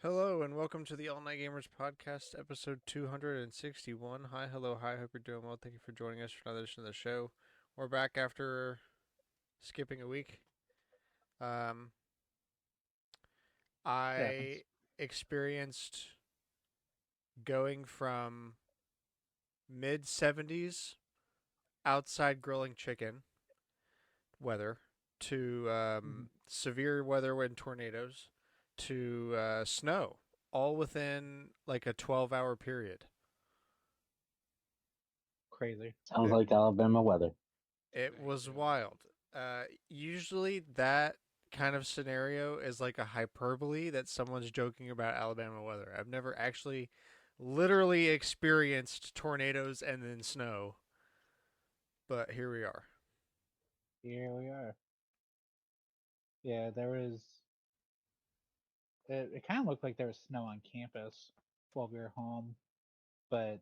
Hello and welcome to the All Night Gamers podcast, episode 261. Hi, hello, hi. Hope you're doing well. Thank you for joining us for another edition of the show. We're back after skipping a week. Um, It happens. I experienced going from mid 70s outside grilling chicken weather to Mhm. severe weather and tornadoes to snow, all within like a 12-hour period. Crazy. Sounds like Alabama weather. It Dang, was dude. wild. Usually that kind of scenario is like a hyperbole that someone's joking about Alabama weather. I've never actually literally experienced tornadoes and then snow, but here we are. Here we are. Yeah, there was. It kind of looked like there was snow on campus while we were home, but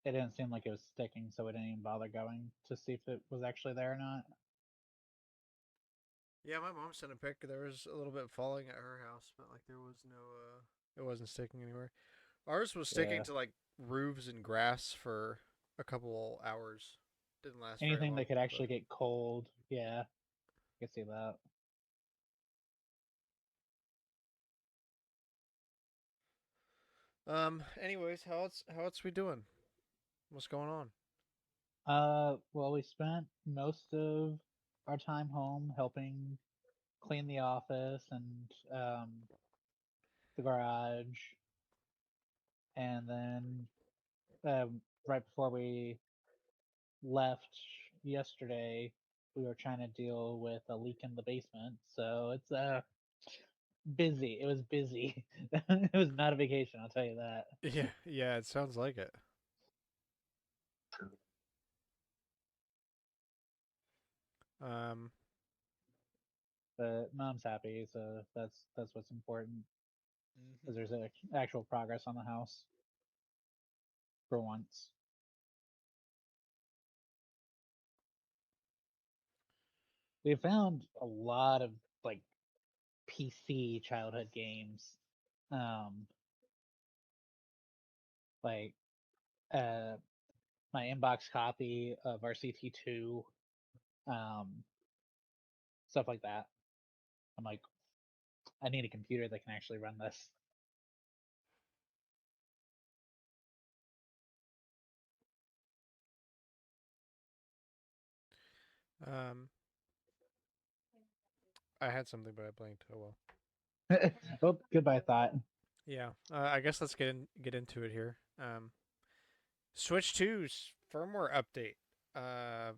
it didn't seem like it was sticking, so we didn't even bother going to see if it was actually there or not. Yeah, my mom sent a pic. There was a little bit falling at her house, but like there was no it wasn't sticking anywhere. Ours was sticking Yeah. to like roofs and grass for a couple hours. Didn't last very Anything long, that could but actually get cold. Yeah, I could see that. anyways, how else we doing? What's going on? Well, we spent most of our time home helping clean the office and the garage, and then right before we left yesterday, we were trying to deal with a leak in the basement. So it's busy. It was busy. It was not a vacation, I'll tell you that. Yeah, yeah, it sounds like it. Um, But mom's happy, so that's what's important. Hmm. Because there's actual progress on the house for once. We found a lot of like PC childhood games, um, like uh, my inbox copy of RCT2, um, stuff like that. I'm like, I need a computer that can actually run this. um, I had something, but I blanked. Oh well. Oh, goodbye thought. Yeah, I guess let's get into it here. Switch 2's firmware update. Uh,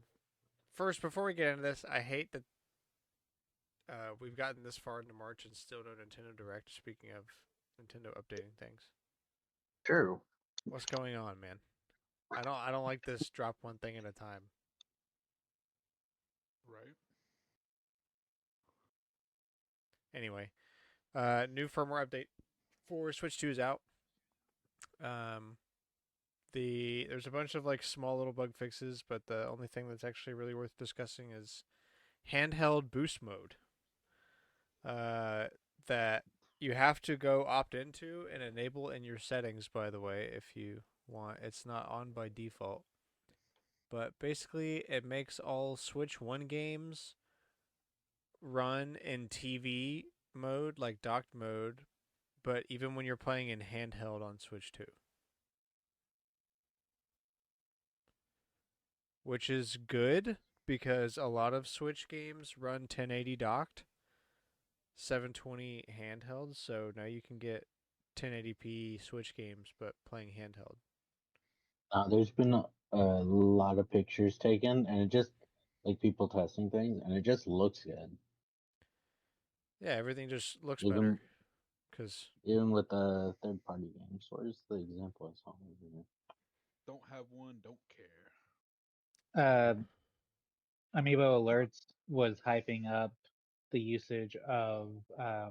first, before we get into this, I hate that we've gotten this far into March and still no Nintendo Direct. Speaking of Nintendo updating things, True. what's going on, man? I don't like this drop one thing at a time. Right? Anyway, new firmware update for Switch 2 is out. Um, there's a bunch of like small little bug fixes, but the only thing that's actually really worth discussing is handheld boost mode. Uh, that you have to go opt into and enable in your settings. By the way, if you want, it's not on by default. But basically, it makes all Switch One games run in TV mode, like docked mode, but even when you're playing in handheld on Switch 2, which is good because a lot of Switch games run 1080 docked, 720 handheld, so now you can get 1080p Switch games but playing handheld. There's been a lot of pictures taken, and it just like people testing things, and it just looks good. Yeah, everything just looks better Even because even with the third-party games. Where's the example I saw over here? Don't have one, don't care. Uh, Amiibo Alerts was hyping up the usage of uh,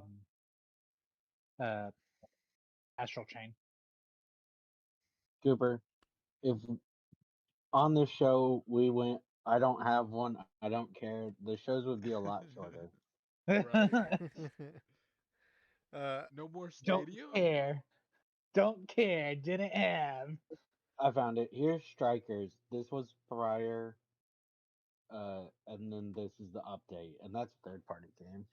Astral Chain. Cooper, if on this show we went, I don't have one, I don't care. The shows would be a lot shorter. Right? No more Don't Stadia. care. Don't care. Didn't have. I found it. Here's Strikers. This was prior, and then this is the update, and that's a third party game.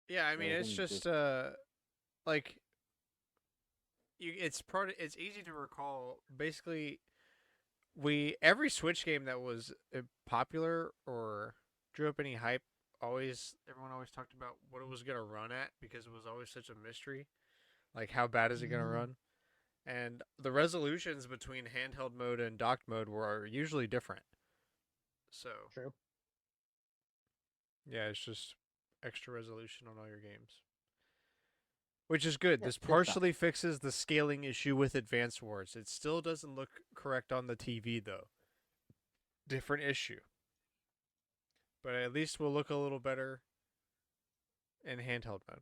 Yeah, I So mean, I it's think just this like it's easy to recall. Basically, every Switch game that was popular or drew up any hype, everyone always talked about what it was gonna run at because it was always such a mystery. Like, how bad is it gonna Mm, run? And the resolutions between handheld mode and docked mode were usually different. So true. yeah, it's just extra resolution on all your games. Which is good. Yeah, This good stuff. partially fixes the scaling issue with Advanced Wars. It still doesn't look correct on the TV, though. Different issue. But at least will look a little better in handheld mode.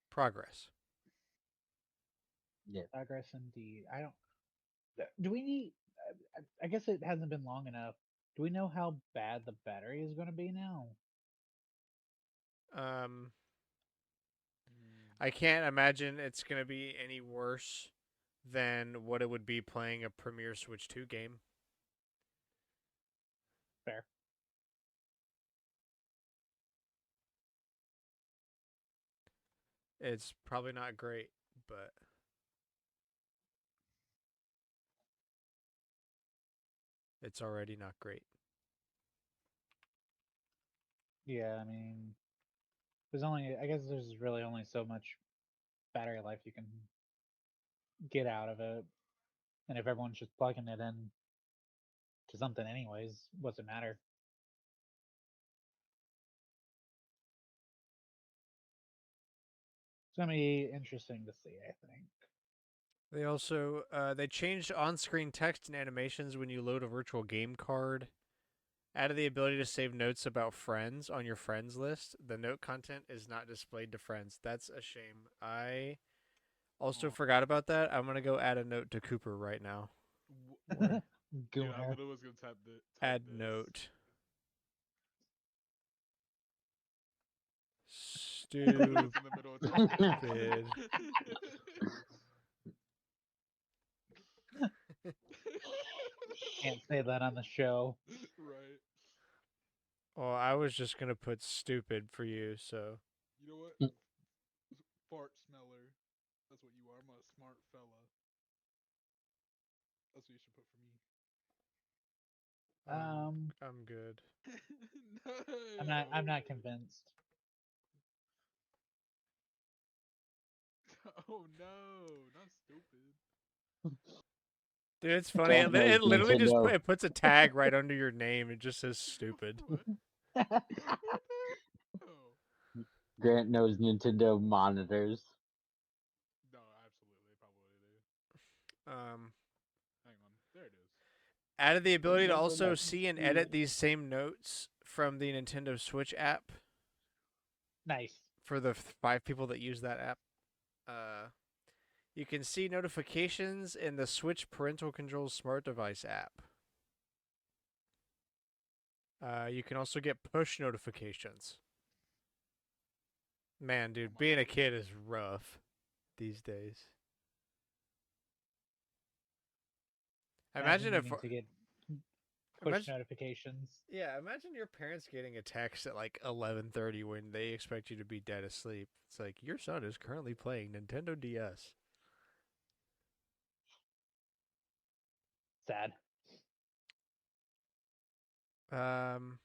Progress. yeah. Progress indeed. I don't. Do we need? I guess it hasn't been long enough. Do we know how bad the battery is going to be now? Um, Hmm. I can't imagine it's going to be any worse than what it would be playing a Premier Switch 2 game. Fair. It's probably not great, but it's already not great. Yeah, I mean, there's only. I guess there's really only so much battery life you can get out of it, and if everyone's just plugging it in to something anyways, what's it matter? It's gonna be interesting to see, I think. They changed on-screen text and animations when you load a virtual game card. Added the ability to save notes about friends on your friends list. The note content is not displayed to friends. That's a shame. I also Oh, forgot about that. I'm gonna go add a note to Cooper right now. Or dude, I Gooner. literally was gonna type add this. note. Put this in the middle of typing. Stupid. Can't say that on the show. Right. Well, I was just gonna put stupid for you, so You know what? Fart smeller. That's what you are. I'm a smart fella. That's what you should put for me. Um, I'm good. I'm not. I'm No. not convinced. Oh no, not stupid. Dude, it's funny. Grant knows It literally just Nintendo. it puts a tag right under your name. It just says stupid. What? What the? Oh. Grant knows Nintendo monitors. No, absolutely. They probably do. Um, Hang on. There it is. Added the ability to Remember also that see and you- edit these same notes from the Nintendo Switch app Nice. for the 5 people that use that app. You can see notifications in the Switch Parental Controls smart device app. You can also get push notifications. Man, dude, my being a goodness. kid is rough these days. Imagine if, needing to get push imagine, notifications. yeah, imagine your parents getting a text at like 11:30 when they expect you to be dead asleep. It's like your son is currently playing Nintendo DS. Sad. Um,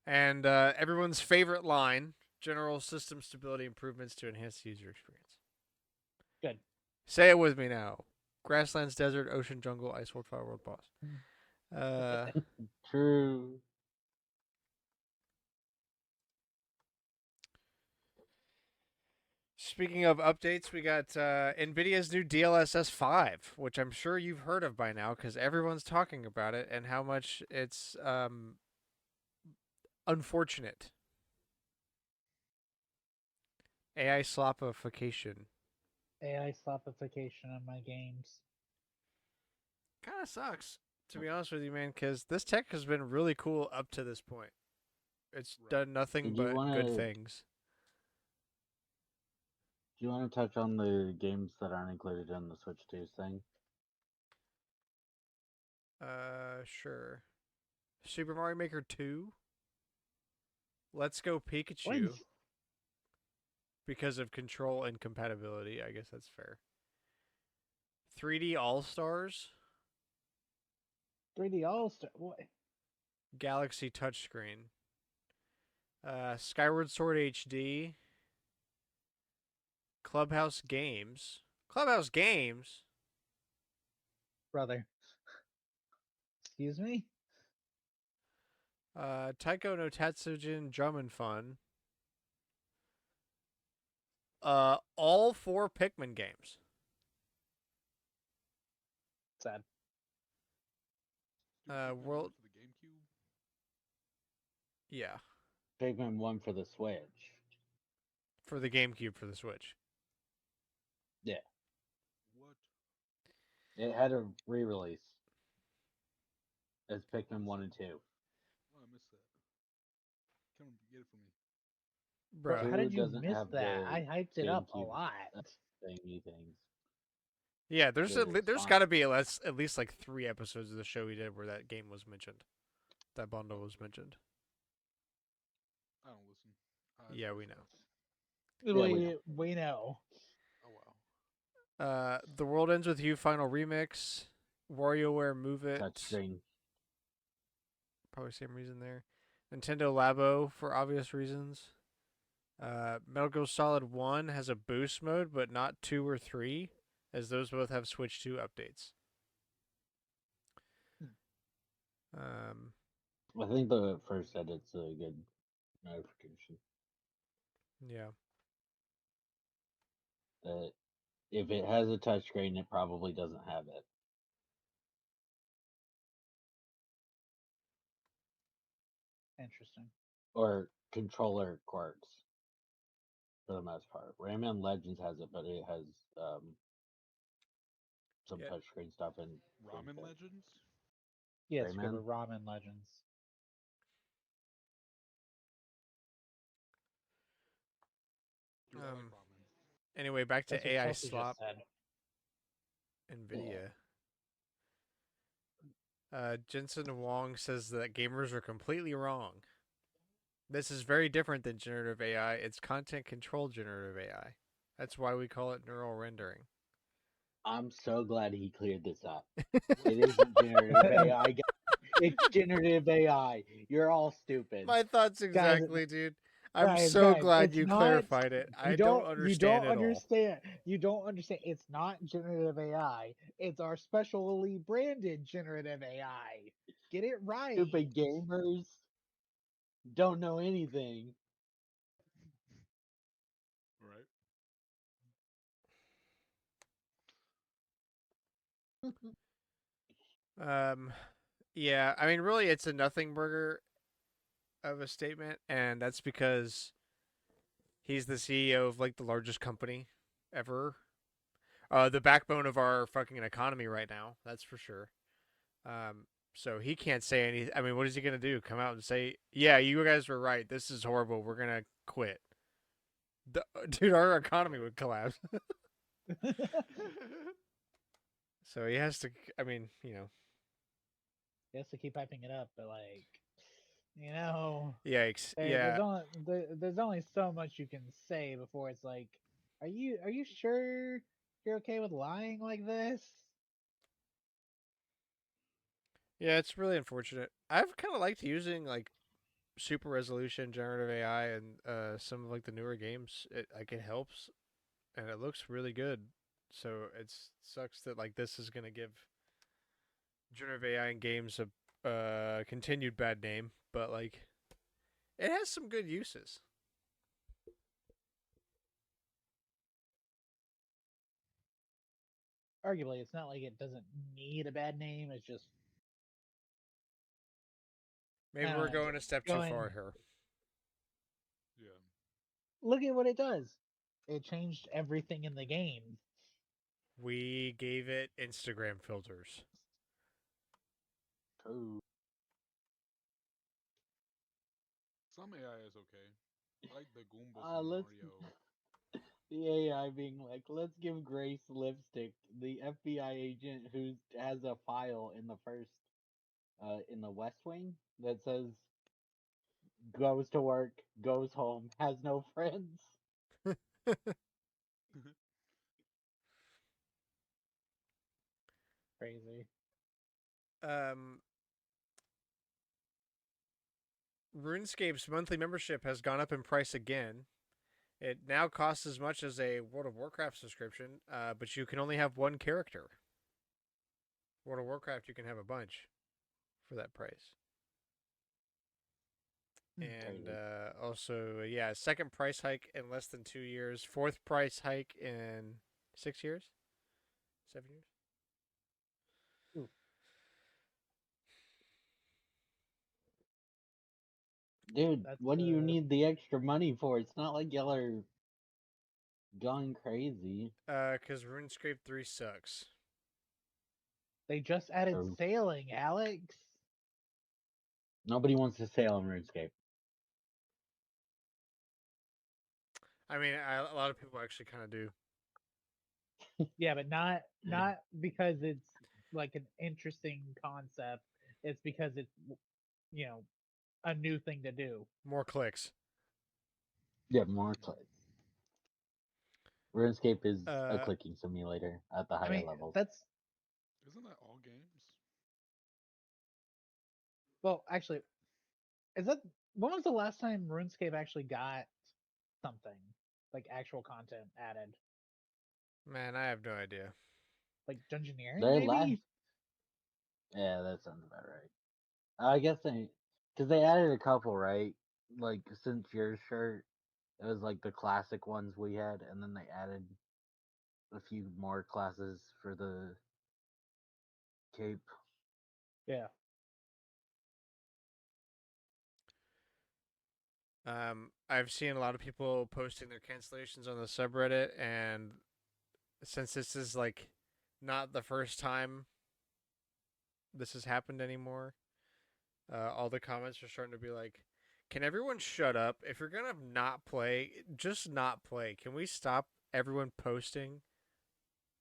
and everyone's favorite line: general system stability improvements to enhance the user experience. Good. Say it with me now: grasslands, desert, ocean, jungle, ice world, fire world, boss. True. Speaking of updates, we got NVIDIA's new DLSS 5, which I'm sure you've heard of by now because everyone's talking about it and how much it's unfortunate. AI slopification. AI slopification on my games. kind of sucks, to be honest with you, man, because this tech has been really cool up to this point. It's Right. done nothing Did you but wanna- good things. Do you want to touch on the games that aren't included in the Switch 2 thing? Sure. Super Mario Maker 2. Let's Go Pikachu. When's Because of control and compatibility. I guess that's fair. 3D All Stars. 3D All Star? What? Galaxy touchscreen. Skyward Sword HD. Clubhouse Games. Clubhouse Games? Brother. Excuse me? Taiko no Tatsujin Drum and Fun. All 4 Pikmin games. Sad. Dude, Pikmin World- for the GameCube. Yeah, Pikmin 1 for the Switch. for the GameCube for the Switch. What? It had a re-release as Pikmin 1 and 2. Oh, I missed that. Come get it for me. Bro, Bro. how Two did you doesn't miss have that? the I hyped it up a GameCube lot. Thingy things. Yeah, there's the there's sponsor. got to be at least like 3 episodes of the show we did where that game was mentioned. That bundle was mentioned. I don't listen. Yeah, we know. We know. Oh wow. The World Ends With You Final Remix, WarioWare Move It, Touchscreen. probably same reason there. Nintendo Labo for obvious reasons. Metal Gear Solid 1 has a boost mode, but not 2 or 3, as those both have Switch 2 updates. I think the first edit's a good notification. Yeah. That if it has a touchscreen, it probably doesn't have it. Interesting. Or controller quirks. For the most part. Rayman Legends has it, but it has some Yeah. touchscreen stuff in Ramen it. Legends. Yes, Rayman? Scribber, Ramen Legends. Dude, I like Um, ramen. Anyway, back That's to what AI Chelsea slop. just said. NVIDIA. Jensen Wong says that gamers are completely wrong. This is very different than generative AI. It's content controlled generative AI. That's why we call it neural rendering. I'm so glad he cleared this up. It isn't generative AI. It's generative AI. You're all stupid. My thoughts exactly, dude. I'm Guys, so guys, glad it's you not- clarified it. I don't You understand don't at all. understand. You don't understand. It's not generative AI. It's our specially branded generative AI. Get it right. Stupid gamers don't know anything. Right. Yeah, I mean, really, it's a nothing burger of a statement, and that's because he's the CEO of like the largest company ever, the backbone of our fucking economy right now. That's for sure. So he can't say any. I mean, what is he gonna do? Come out and say, "Yeah, you guys were right. This is horrible. We're gonna quit." Dude, our economy would collapse. So he has to. I mean, He has to keep hyping it up, but Yikes. there's Yeah. there's only so much you can say before it's like, are you sure you're okay with lying like this? Yeah, it's really unfortunate. I've kind of liked using like super resolution generative AI and some of like the newer games. It helps and it looks really good. So it sucks that like this is gonna give generative AI in games a continued bad name, but like it has some good uses. Arguably, it's not like it doesn't need a bad name. It's just Maybe I don't we're know, going a step too going- far here. Yeah. look at what it does. It changed everything in the game. We gave it Instagram filters. Ooh. Some AI is okay. I like the Goomba from Let's Mario. the AI being like, let's give Grace lipstick, the FBI agent who has a file in the first, in the West Wing that says goes to work, goes home, has no friends. Crazy. um, RuneScape's monthly membership has gone up in price again. It now costs as much as a World of Warcraft subscription, but you can only have one character. World of Warcraft, you can have a bunch for that price. And Crazy. also, yeah, second price hike in less than 2 years. Fourth price hike in 6 years, 7 years. Ooh. Dude, That's what do you need the extra money for? It's not like y'all are going crazy. Because RuneScape 3 sucks. they just added Or sailing, Alex. nobody wants to sail on RuneScape. I mean, a lot of people actually kind of do. Yeah, but not because it's like an interesting concept. It's because it's you know a new thing to do. More clicks. Yeah, more clicks. RuneScape is a Uh, clicking simulator at the I higher mean, levels. that's Isn't that all games? well, actually, is that when was the last time RuneScape actually got something like actual content added? man, I have no idea. Like Dungeoneering, Their last, maybe? yeah, that sounds about right. I guess because they added a couple, right? Like since your shirt, it was like the classic ones we had, and then they added a few more classes for the cape. Yeah. I've seen a lot of people posting their cancellations on the subreddit, and since this is like not the first time this has happened anymore, all the comments are starting to be like, "Can everyone shut up? If you're gonna not play, just not play. Can we stop everyone posting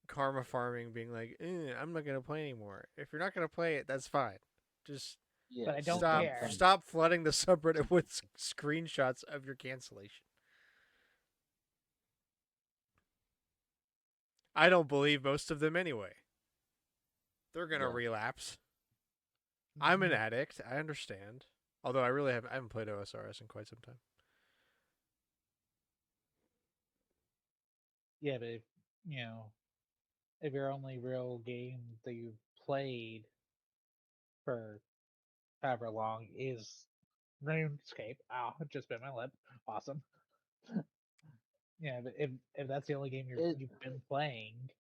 karma farming, being like, I'm not gonna play anymore. If you're not gonna play it, that's fine. Just Yeah, But I don't just stop care. stop flooding the subreddit with screenshots of your cancellation." I don't believe most of them anyway. They're gonna Yeah. relapse. I'm an Mhm. addict. I understand. Although I haven't played OSRS in quite some time. Yeah, but if, if your only real game that you've played for however long is RuneScape, just bit my lip. Awesome. Yeah, but if that's the only game It you've been playing,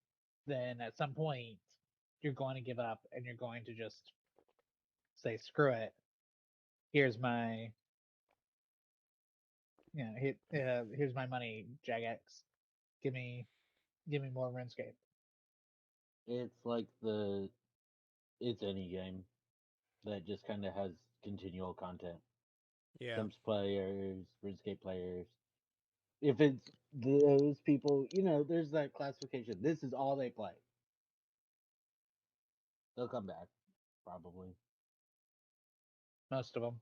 then at some point you're going to give up and you're going to just say screw it. Here's my here's my money, Jagex. Give me give me more RuneScape. it's like it's any game that just kind of has continual content. Yeah. Sims players, RuneScape players. If it's those people, there's that classification. This is all they play. They'll come back, probably. Most of them.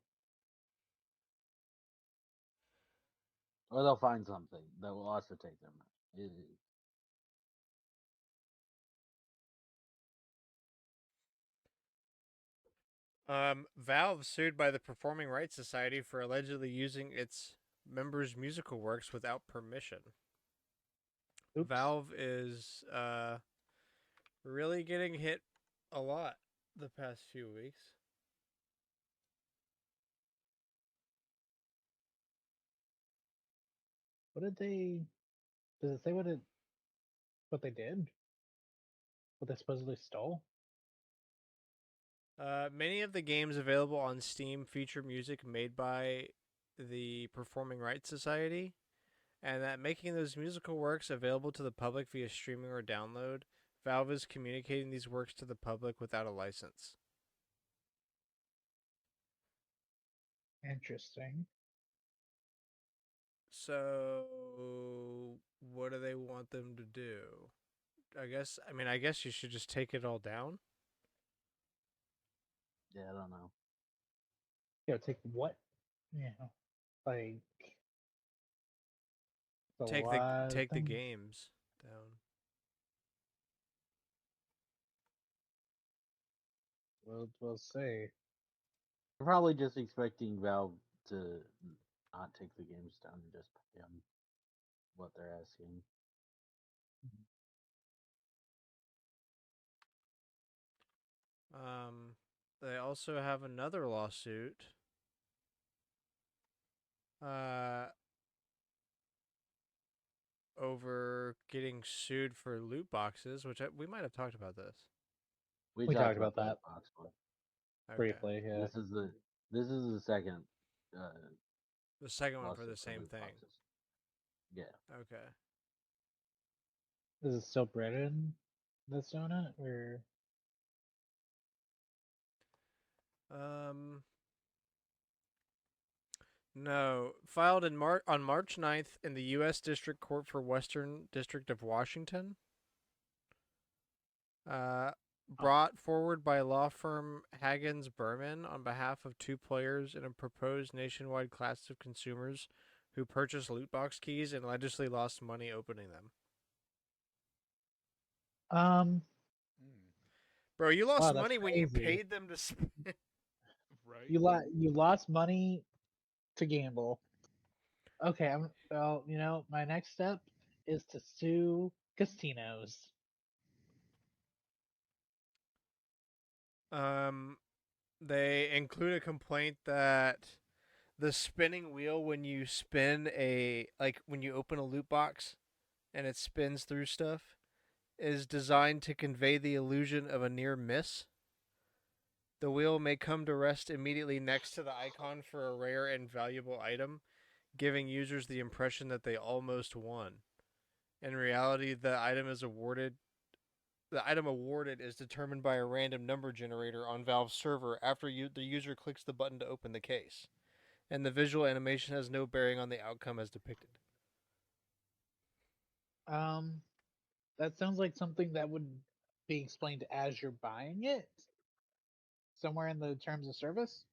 Or they'll find something that will also take them. It, Valve sued by the Performing Rights Society for allegedly using its members' musical works without permission. Oops. Valve is really getting hit a lot the past few weeks. What did they? Does it say what they did? What they supposedly stole? Many of the games available on Steam feature music made by the Performing Rights Society, and that making those musical works available to the public via streaming or download, Valve is communicating these works to the public without a license. Interesting. So, what do they want them to do? I guess you should just take it all down. Yeah, I don't know. Take what? Like the Take the thing. games down. We'll see. They're probably just expecting Valve to not take the games down and just pay them what they're asking. They also have another lawsuit. Uh, over getting sued for loot boxes, we might have talked about this. We We talked talked about about the that loot box one. Okay, briefly. Yeah. This is the second uh, the second one for the lawsuit for same loot thing. boxes. Yeah. Okay. Is it still Britain that's doing it, or Um, no, filed on March 9th in the U.S. District Court for Western District of Washington. Brought forward by law firm Hagens Berman on behalf of two players in a proposed nationwide class of consumers who purchased loot box keys and allegedly lost money opening them. um? Mm, Bro, you Wow, lost that's money when you crazy. paid them to spin. right? You lost money to gamble. Okay, well, my next step is to sue casinos. They include a complaint that the spinning wheel when you spin when you open a loot box and it spins through stuff is designed to convey the illusion of a near miss. The wheel may come to rest immediately next to the icon for a rare and valuable item, giving users the impression that they almost won. In reality, the item awarded is determined by a random number generator on Valve's server after the user clicks the button to open the case, and the visual animation has no bearing on the outcome as depicted. Um, that sounds like something that would be explained as you're buying it, somewhere in the terms of service.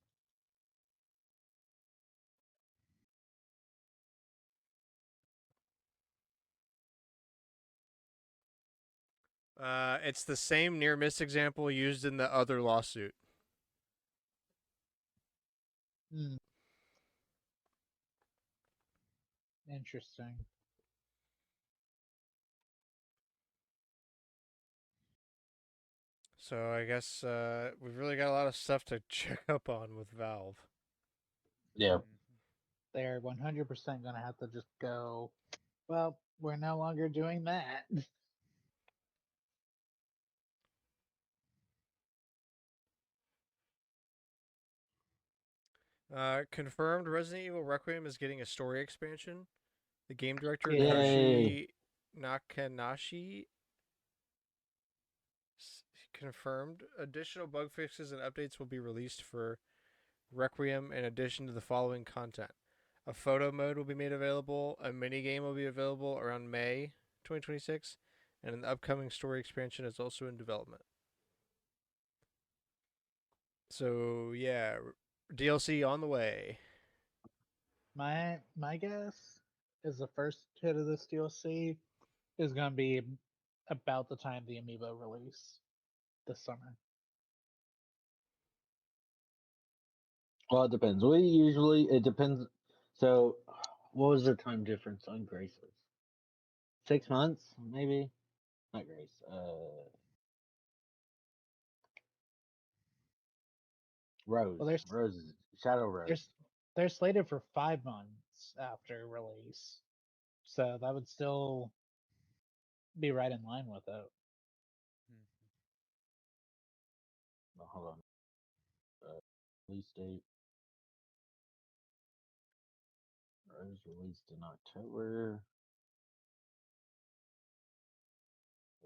It's the same near miss example used in the other lawsuit. Hmm. Interesting. So I guess we've really got a lot of stuff to check up on with Valve. Yeah. They're 100% going to have to just go, well, we're no longer doing that. Confirmed Resident Evil Requiem is getting a story expansion. The game director Yeah. Yay. Nakanashi confirmed additional bug fixes and updates will be released for Requiem in addition to the following content. A photo mode will be made available, a mini game will be available around May 2026, and an upcoming story expansion is also in development. So, yeah, DLC on the way. My guess is the first hit of this DLC is going to be about the time the amiibo release this summer. Well, it depends. It depends. So, what was the time difference on Grace's? 6 months, maybe? Not Grace. Rose. Well, Shadow Rose. they're slated for 5 months after release, so that would still be right in line with it. Oh, hold on. Release date. Rose released in October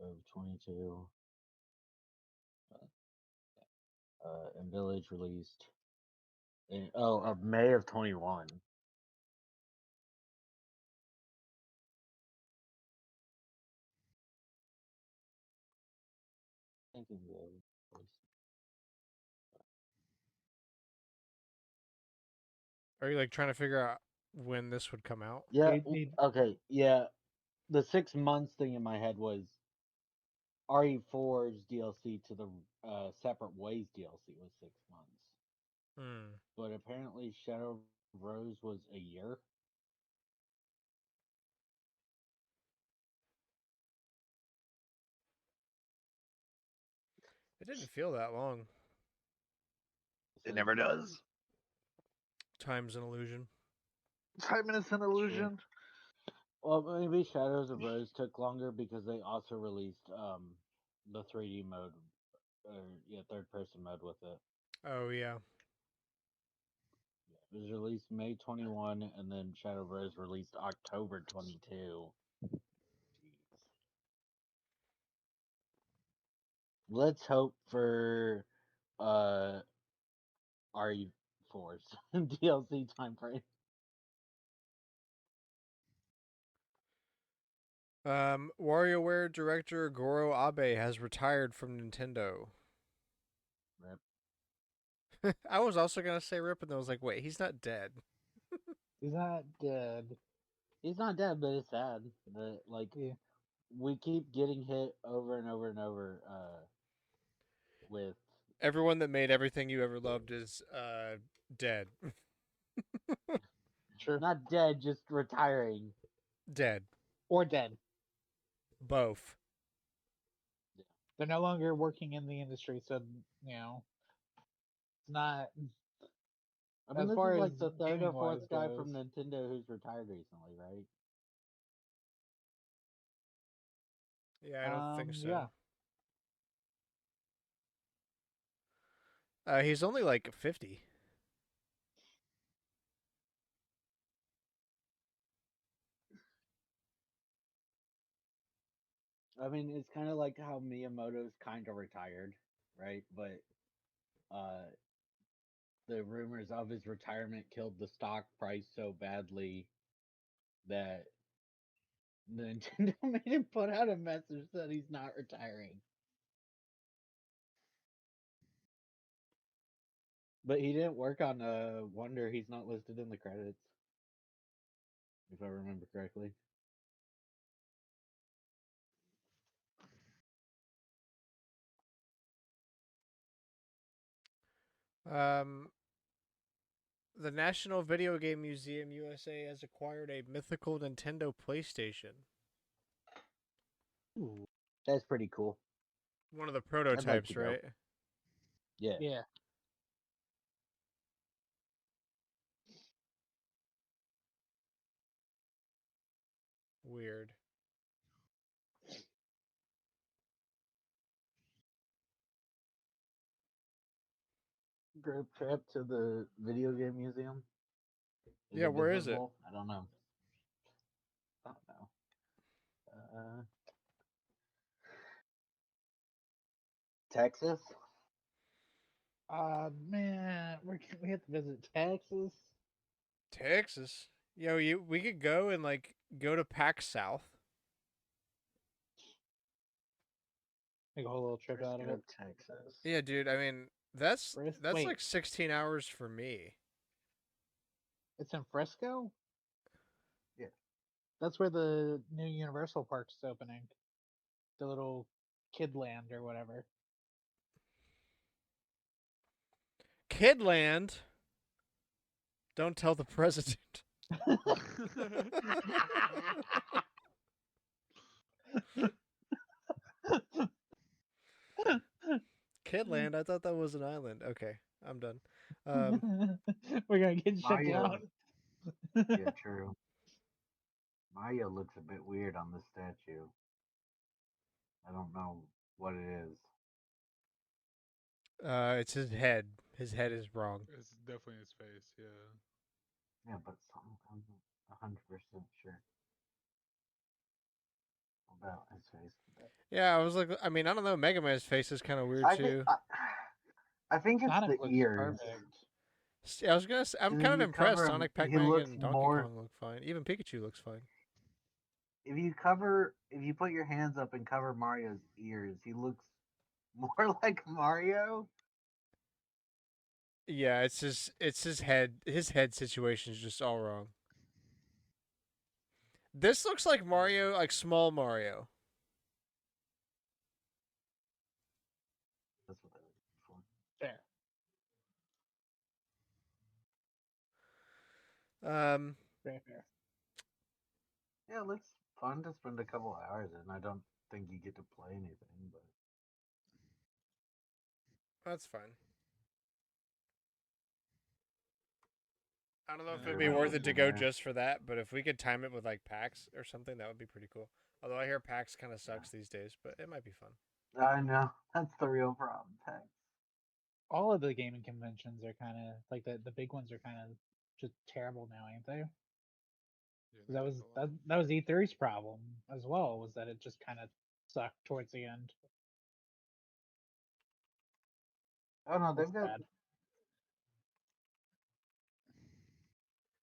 of 22. And Village released of May of 21. Thinking of- Are you like trying to figure out when this would come out? Yeah. He- Okay. Yeah. The 6 months thing in my head was RE4's DLC to the Separate Ways DLC was 6 months, Hmm. but apparently Shadow of Rose was a year. It didn't feel that long. So It never does. Time's an illusion. Time is an illusion. Well, maybe Shadows of Rose took longer because they also released the 3D mode, or yeah, third person mode with it. Oh yeah. It was released May 21, and then Shadow of Rose released October 22. Jeez. Let's hope for RE4's DLC time frame. WarioWare director Goro Abe has retired from Nintendo. Rip. I was also gonna say rip, and then I was like, wait, he's not dead. He's not dead. He's not dead, but it's sad that like Yeah. we keep getting hit over and over and over with Everyone that made everything you ever loved is dead. Sure. not dead, just retiring. Dead. Or dead. Both. They're no longer working in the industry, so it's not. I mean, As this far is as like the third or gaming-wise fourth guy from goes. Nintendo who's retired recently, right? Yeah, I don't think so. Yeah. He's only like 50. I mean, it's kind of like how Miyamoto's kind of retired, right? But uh, the rumors of his retirement killed the stock price so badly that Nintendo made him put out a message that he's not retiring. But he didn't work on Wonder. He's not listed in the credits, if I remember correctly. Um, the National Video Game Museum USA has acquired a mythical Nintendo PlayStation. Ooh. That's pretty cool. One of the I'd like to prototypes, go. right? Yeah. Yeah. Weird. Group trip to the video game museum. Yeah, where is it? visible? I don't know. I don't know. Texas? Man, we have to visit Texas. Texas. Yo, we could go and like go to PAX South. Make a whole little trip out of it. Texas. Yeah, dude. I mean, that's Wait. like 16 hours for me. It's in Frisco? Yeah. That's where the new Universal Park's opening. The little Kidland or whatever. Kidland. Don't tell the president. Kidland. I thought that was an island. Okay, I'm done. We're gonna get shut Maya. down. Yeah, true. Maya looks a bit weird on this statue. I don't know what it is. It's his head. His head is wrong. It's definitely his face, yeah. Yeah, but I'm 100% sure about his face. Yeah, I was like, I mean, I don't know. Mega Man's face is kind of weird I too. think I think it's Sonic the looks ears. perfect. I was gonna say, I'm If kind of you impressed. cover him, Sonic, he Pac-Man, looks and Donkey more. Kong look fine. Even Pikachu looks fine. If you put your hands up and cover Mario's ears, he looks more like Mario. Yeah, it's his head. His head situation is just all wrong. This looks like Mario, like small Mario. That's what I look for. Fair. Um, Fair, fair. Yeah, it looks fun to spend a couple hours in. I don't think you get to play anything, but that's fine. I don't know if it'd be everybody worth looks it to in go there. just for that, but if we could time it with like PAX or something, that would be pretty cool. Although I hear PAX kind of sucks these days, but it might be fun. I know that's the real problem, Tex. All of the gaming conventions are kind of like the big ones are kind of just terrible now, ain't they? Yeah, 'Cause they take a lot. that was E3's problem as well, was that it just kind of sucked towards the end. Oh no, It's they've got. bad.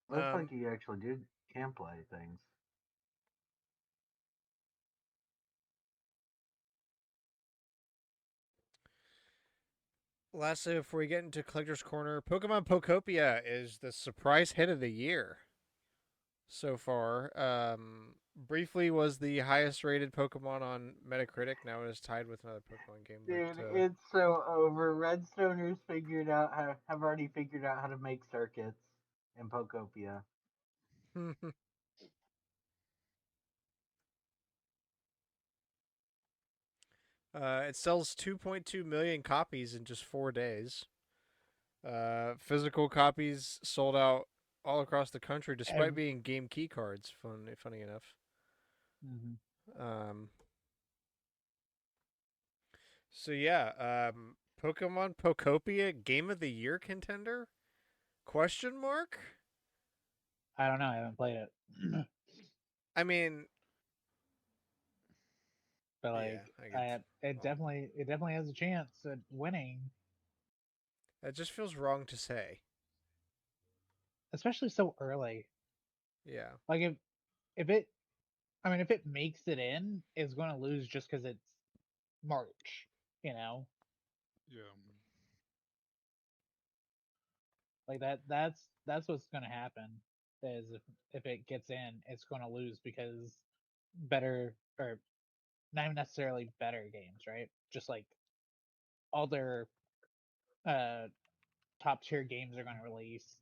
Looks Um, like you actually can play things. Lastly, before we get into Collector's Corner, Pokemon Pokopia is the surprise hit of the year so far. Briefly was the highest rated Pokemon on Metacritic. Now it is tied with another Pokemon game. Dude, But it's so over. Redstoners have already figured out how to make circuits in Pokopia. it sells 2.2 million copies in just 4 days. Physical copies sold out all across the country, despite being game key cards. Funny enough. Mm-hmm. Um, so yeah, Pokemon Pokopia Game of the Year contender? Question mark? I don't know. I haven't played it, I mean, but yeah, like, I get. it definitely has a chance at winning, That just feels wrong to say. especially so early. Yeah. Like if it, I mean, if it makes it in, it's going to lose just because it's March. You know, Yeah. like that's what's going to happen. Is if it gets in, it's going to lose because better or not even necessarily better games, right? Just like other uh top tier games are going to release,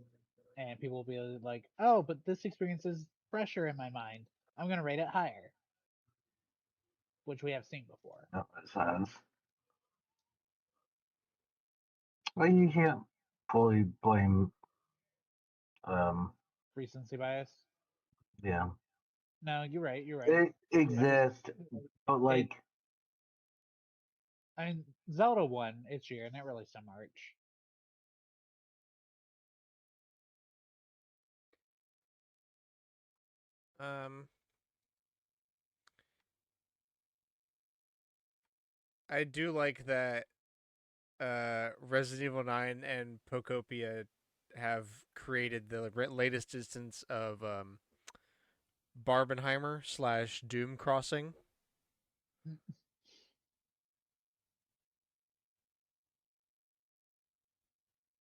and people will be like, "Oh, but this experience is fresher in my mind. I'm going to rate it higher," which we have seen before. No, it says. Well, you can't fully blame. Recency bias. Yeah, No, you're right. You're right. it exists, but It. like, I mean, Zelda won its year, and that released in March. Um, I do like that Resident Evil 9 and Pokopia have created the latest instance of Barbenheimer / Doom Crossing.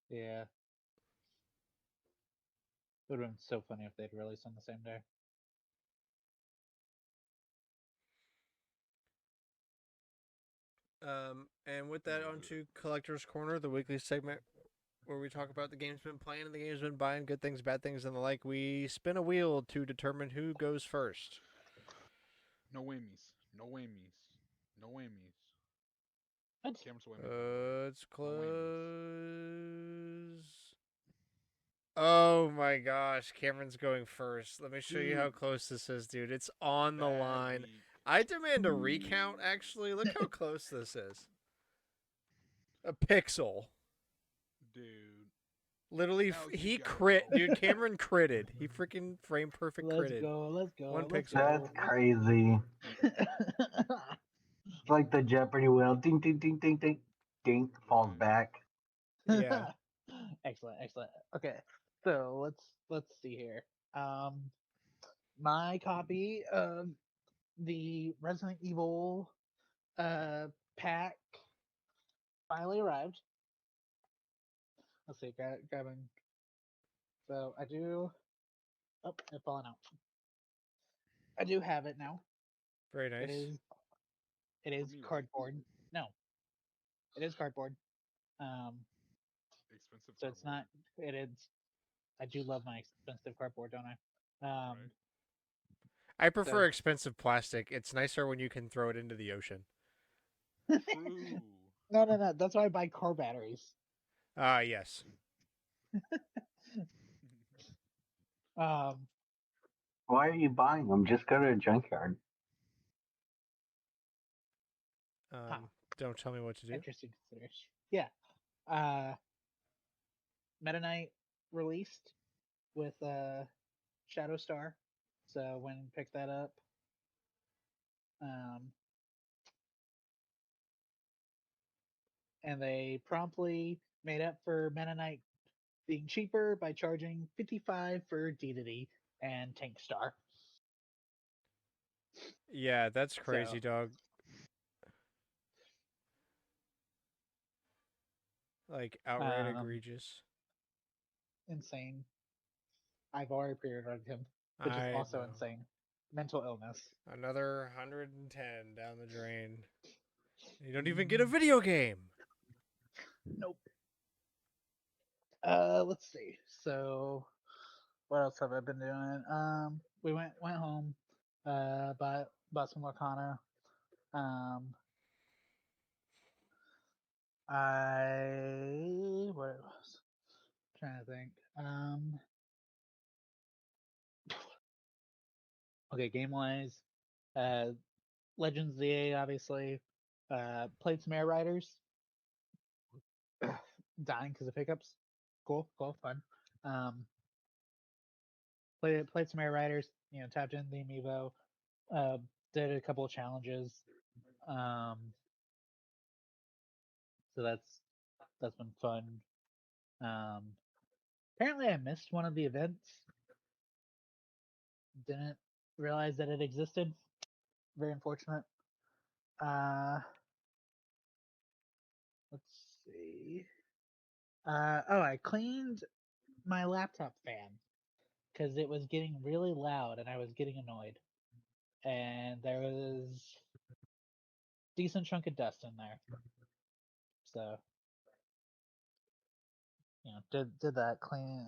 Yeah, it would have been so funny if they'd released on the same day. And with that, on to Collector's Corner, the weekly segment where we talk about the games been playing and the games been buying, good things, bad things, and the like. We spin a wheel to determine who goes first. No whammies. No whammies. No whammies. What? Cameron's whammy queen. It's No whammies. close. Oh my gosh, Cameron's going first. Let me show you how Dude. close this is, dude. It's on the Bad line. week. I demand a recount, actually. Look how close this is. A pixel. Dude. Literally, How's he you got crit, it dude. Cameron critted. He freaking frame perfect Let's critted. go. Let's go. One Let's pixel. that's go. crazy. It's like the Jeopardy wheel. Ding, ding, ding, ding, ding, ding, falls Right. back. Yeah. Excellent. Okay, so let's see here. Um, my copy of the Resident Evil uh pack finally arrived. Let's see, grabbing. So I do. Oh, it's falling out. I do have it now. Very It nice. is it For is me, right? cardboard. No, it is cardboard. Um, Expensive so it's cardboard, not. It is. I do love my expensive cardboard, don't I? right? I So prefer expensive plastic. It's nicer when you can throw it into the ocean. True. no. That's why I buy car batteries. Ah, yes. Um, Why are you buying them? Just go to a junkyard. huh, Don't tell me what to do. interesting consideration. Yeah. Uh, Meta Knight released with Shadow Star. So when you pick that up, um, and they promptly made up for Meta Knight being cheaper by charging 55 for Dedede and Tank Star. Yeah, that's So crazy, dog. Like outright um, egregious. insane. I've already pre-ordered him, which is I also know. insane. Mental illness. Another 110 down the drain. You don't even get a Mhm. video game. Nope. Let's see. So, what else have I been doing? We went home. Bought some Lorcana. Um, I what it was trying to think. Okay, game wise, uh, Legends ZA obviously. Played some Air Riders. Dying because of pickups. Cool, fun. Um, played some Air Riders. You know, tapped in the amiibo. Uh, did a couple of challenges. Um, so that's been fun. Um, apparently I missed one of the events. Didn't realize that it existed. Very unfortunate. Uh, let's see. Oh, I cleaned my laptop fan because it was getting really loud and I was getting annoyed. And there was decent chunk of dust in there. So did that clean.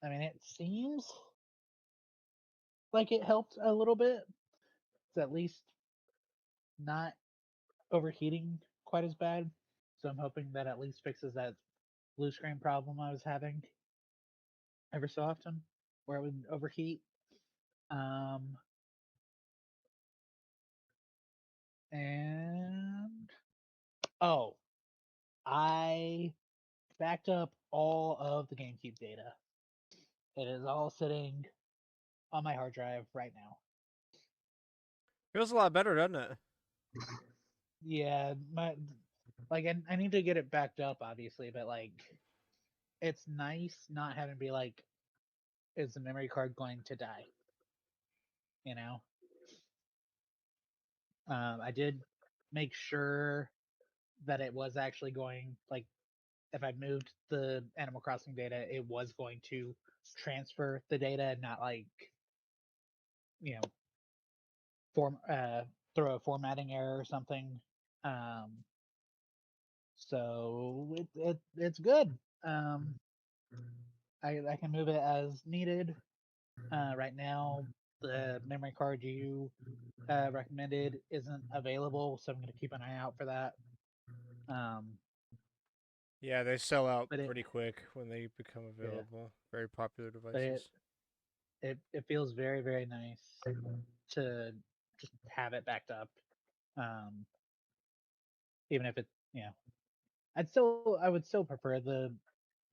I mean, it seems like it helped a little bit. It's at least not overheating quite as bad. So I'm hoping that at least fixes that blue screen problem I was having every so often, where it would overheat. Um, and oh, I backed up all of the GameCube data. It is all sitting on my hard drive right now. Feels a lot better, doesn't it? Yeah, I need to get it backed up, obviously, but like, it's nice not having to be like, is the memory card going to die? You know, I did make sure that it was actually going like if I moved the Animal Crossing data, it was going to transfer the data and not like you know form throw a formatting error or something. Um, so it's good. Um, I can move it as needed. Right now, the memory card you recommended isn't available, so I'm going to keep an eye out for that. Um, Yeah, they sell out but it, pretty quick when they become yeah, available. Very popular but it, devices. it feels very nice to just have it backed up. Um, even if it, I would still prefer the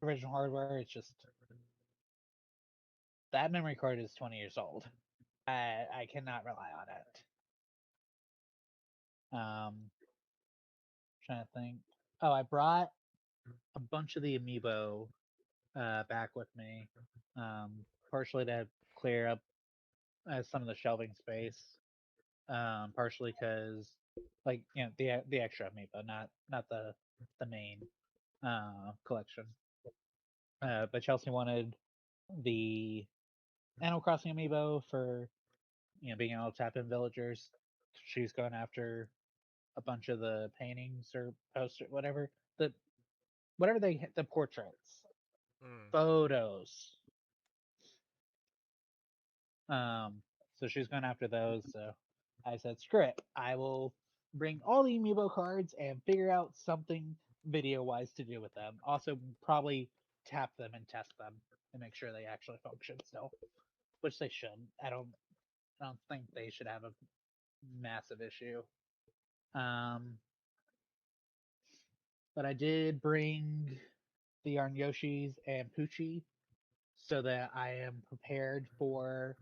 original hardware. It's just that memory card is 20 years old. I cannot rely on it. Trying to think. Oh, I brought a bunch of the amiibo back with me, partially to clear up some of the shelving space, partially because like the extra amiibo, not the main collection. But Chelsea wanted the Animal Crossing amiibo for being able to tap in villagers. She's going after a bunch of the paintings or poster whatever the portraits, Mm. photos. Um, so she's going after those. So I said, screw it. I will bring all the amiibo cards and figure out something video wise to do with them. Also, probably tap them and test them and make sure they actually function still, which they should. I don't think they should have a massive issue. Um, but I did bring the Yoshis and Poochie so that I am prepared for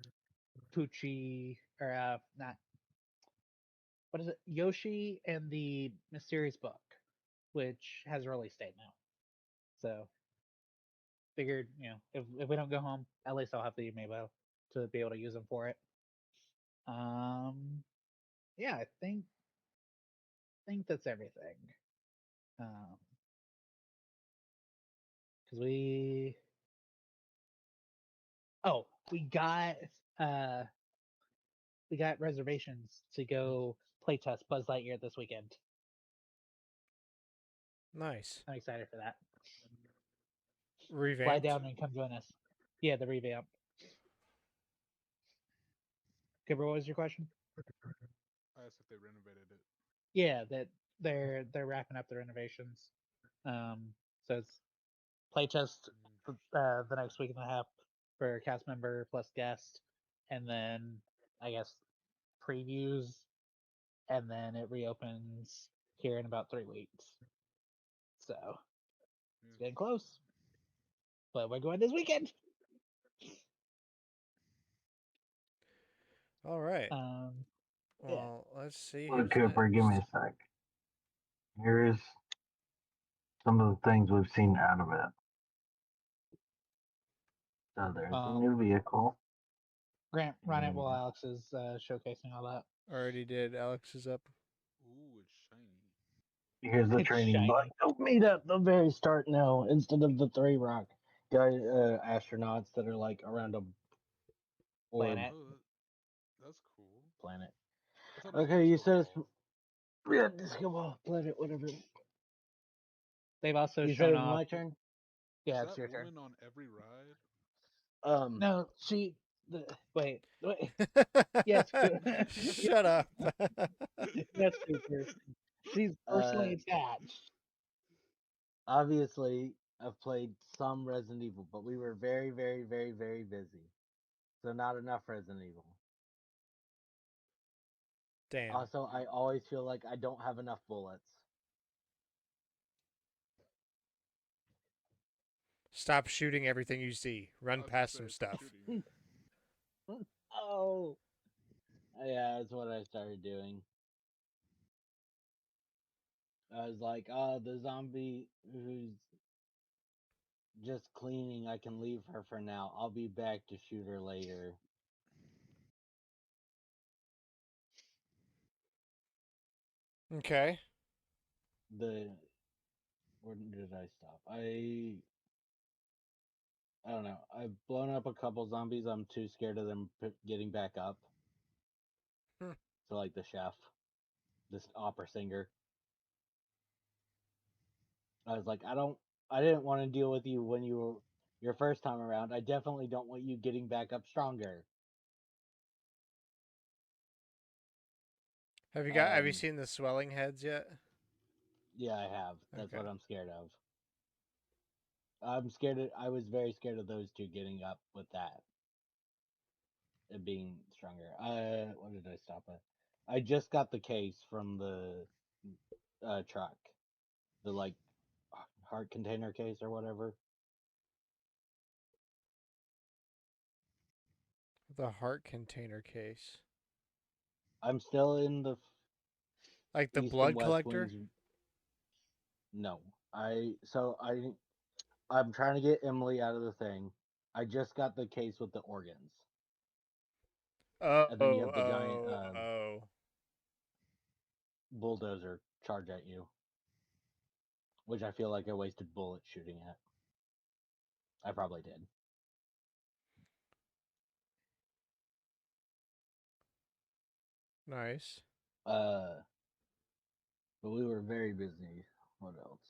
Poochie or not what is it? Yoshi and the Mysterious Book, which has a release date now. So figured, if we don't go home, at least I'll have the amiibo to be able to use them for it. Yeah, I think that's everything. Because oh, uh we got reservations to go playtest Buzz Lightyear this weekend. Nice. I'm excited for that. Fly Revamped. down and come join us. Yeah, the revamp. Cooper, what was your question? I asked if they renovated it. Yeah, that they're wrapping up the renovations. So it's playtest for, the next week and a half for cast member plus guest, and then I guess previews, and then it reopens here in about 3 weeks. So it's Yeah. getting close, but we're going this weekend. All right. Yeah. Well, let's see Look, who's Cooper, give me a next. sec. Here's some of the things we've seen out of it. So there's a new vehicle. Grant, run it and while Alex is showcasing all that. Already did. Alex is up. Ooh, it's shiny. Here's the It's training bug. shiny. Don't meet at the very start now instead of the 3 rock guy astronauts that are like around a orb Planet. Oh, that's cool. planet. I thought it was Okay, you disco said it's ball. yeah, disco ball planet, whatever. They've also You said shown it was off. my turn. Yeah, Is it's that your turn. woman on every ride? No, wait. Yes, Shut up. yes, Cooper. She's personally attached. Obviously, I've played some Resident Evil, but we were very, very, very, very busy, so not enough Resident Evil. Damn. Also, I always feel like I don't have enough bullets. Stop shooting everything you see. I Run was gonna past say, some stop stuff. shooting. Oh, Yeah, that's what I started doing. I was like, oh, the zombie who's just cleaning, I can leave her for now. I'll be back to shoot her later. Okay. Where did I stop? I don't know. I've blown up a couple zombies. I'm too scared of them getting back up. Hmm. So like the chef, this opera singer. I was like, I didn't want to deal with you when you were your first time around. I definitely don't want you getting back up stronger. Have you seen the swelling heads yet? Yeah, I have. That's Okay. what I'm scared of. I was very scared of those two getting up with that. It being stronger. What did I stop at? I just got the case from the truck. The like heart container case or whatever. The heart container case. I'm still in the Like the east and blood west collector? wings. No. I'm trying to get Emily out of the thing. I just got the case with the organs, Oh, and then you have the giant oh. bulldozer charge at you, which I feel like I wasted bullets shooting at. I probably did. Nice. But we were very busy. What else?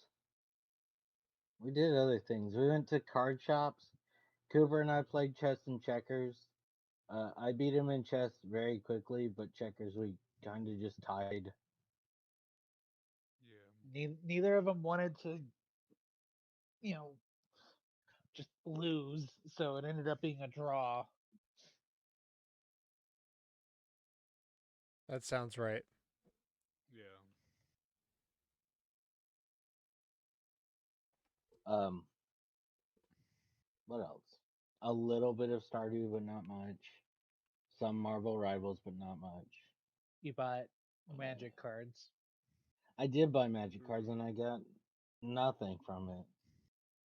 We did other things. We went to card shops. Cooper and I played chess and checkers. I beat him in chess very quickly, but checkers we kind of just tied. Yeah. Neither of them wanted to, you know, just lose, so it ended up being a draw. That sounds right. Yeah. What else? A little bit of Stardew, but not much. Some Marvel Rivals, but not much. You bought magic cards. I did buy Magic cards, True. and I got nothing from it.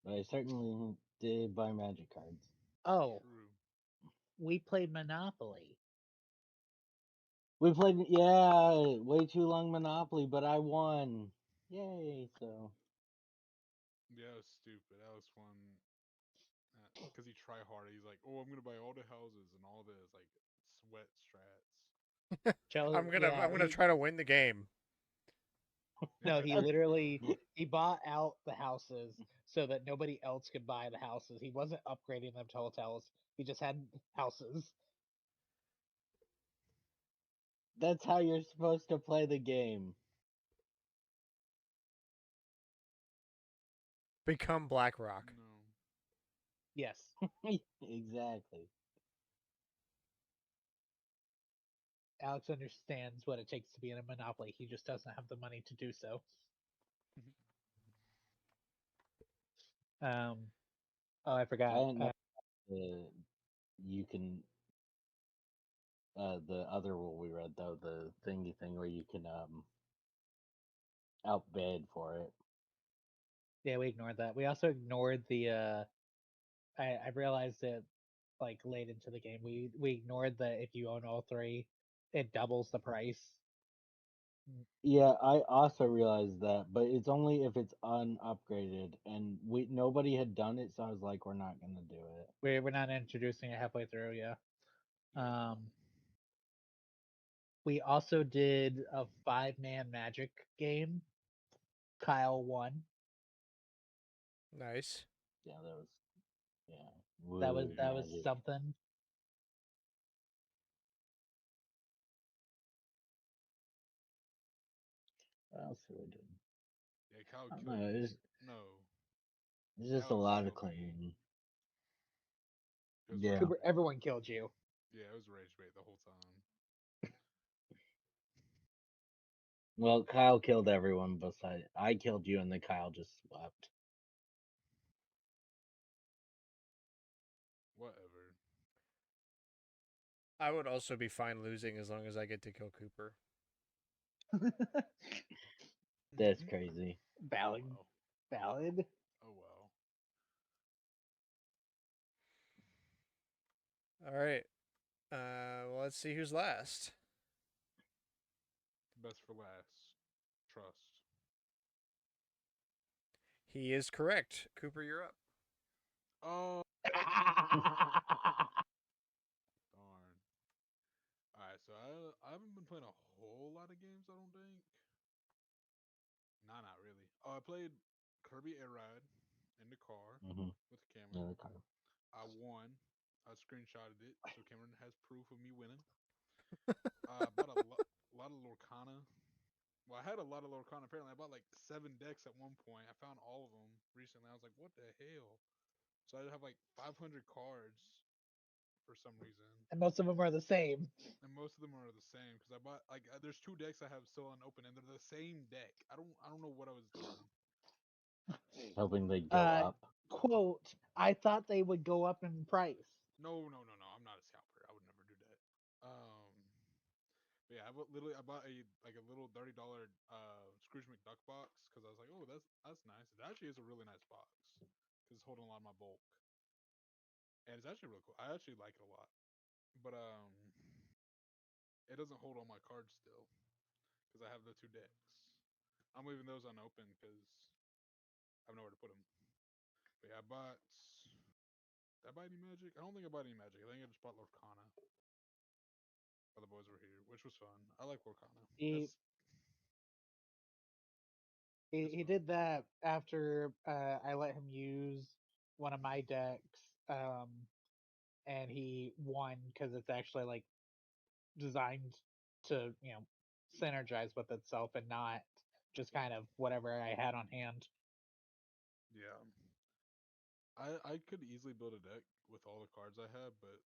But I certainly did buy Magic cards. Oh, True. we played Monopoly. We played, yeah, way too long Monopoly, but I won. Yay! So Yeah, that was stupid. That was fun. Because he try hard. He's like, oh, I'm gonna buy all the houses and all this, like sweat strats. Joe, I'm gonna try to win the game. no, he literally he bought out the houses so that nobody else could buy the houses. He wasn't upgrading them to hotels. He just had houses. that's how you're supposed to play the game. Become BlackRock. No. Yes. Exactly. Alex understands what it takes to be in a monopoly. He just doesn't have the money to do so. Oh, I I forgot. didn't know you can. The other rule we read though, the thingy thing where you can outbid for it. Yeah, we ignored that. We also ignored the. I realized it like late into the game. We ignored that if you own all three, it doubles the price. Yeah, I also realized that, but it's only if it's unupgraded, and nobody had done it, so I was like, we're not gonna do it. We're not introducing it halfway through. Yeah. Yeah. We also did a 5-man Magic game. Kyle won. Nice. Yeah, that was yeah. That was Magic. something. What else did we do? Yeah, Kyle I don't killed know. me. It's No. just a Alex lot of killed me. cleaning. It was Yeah. rage Cooper, bait. everyone killed you. Yeah, it was rage bait the whole time. Well, Kyle killed everyone besides I killed you, and then Kyle just swept. Whatever. I would also be fine losing as long as I get to kill Cooper. That's crazy. Valid. Oh well. Valid. Oh well. All right. Well, let's see who's last. Best for last. Trust. He is correct. Cooper, you're up. Oh darn. Alright, so I haven't been playing a whole lot of games, I don't think. Nah, not really. Oh, I played Kirby Air Ride in the car Hmm. with Yeah, Cameron. the Kyle. I won. I screenshotted it, so Cameron has proof of me winning. Bought a lot of Lorcana. Well, I had a lot of Lorcana. Apparently, I bought like 7 decks at one point. I found all of them recently. I was like, what the hell? So I have like 500 cards for some reason, And most of them are the same. and most of them are the same. Because I bought like there's 2 decks I have still unopened, and they're the same deck. I don't know what I was doing. Hoping they go Uh, up. quote, I thought they would go up in price. No, no, no, no. I'm not a scalper. I would never do that. But yeah, I bought a like a little $30 Scrooge McDuck box because I was like, oh, that's nice. Did I actually is a really nice box because it's holding a lot of my bulk, and it's actually really cool. I actually like it a lot, but it doesn't hold all my cards still because I have the 2 decks. I'm leaving those unopened because I have nowhere to put them. But yeah, I bought. Did I buy any magic? I don't think I bought any magic. I think I just bought Lorcana while the boys were here, which was fun. I like Lorcana. He It's he, it's he fun. did that after I let him use one of my decks, and he won because it's actually like designed to synergize with itself and not just kind of whatever I had on hand. Yeah. I could easily build a deck with all the cards I have, but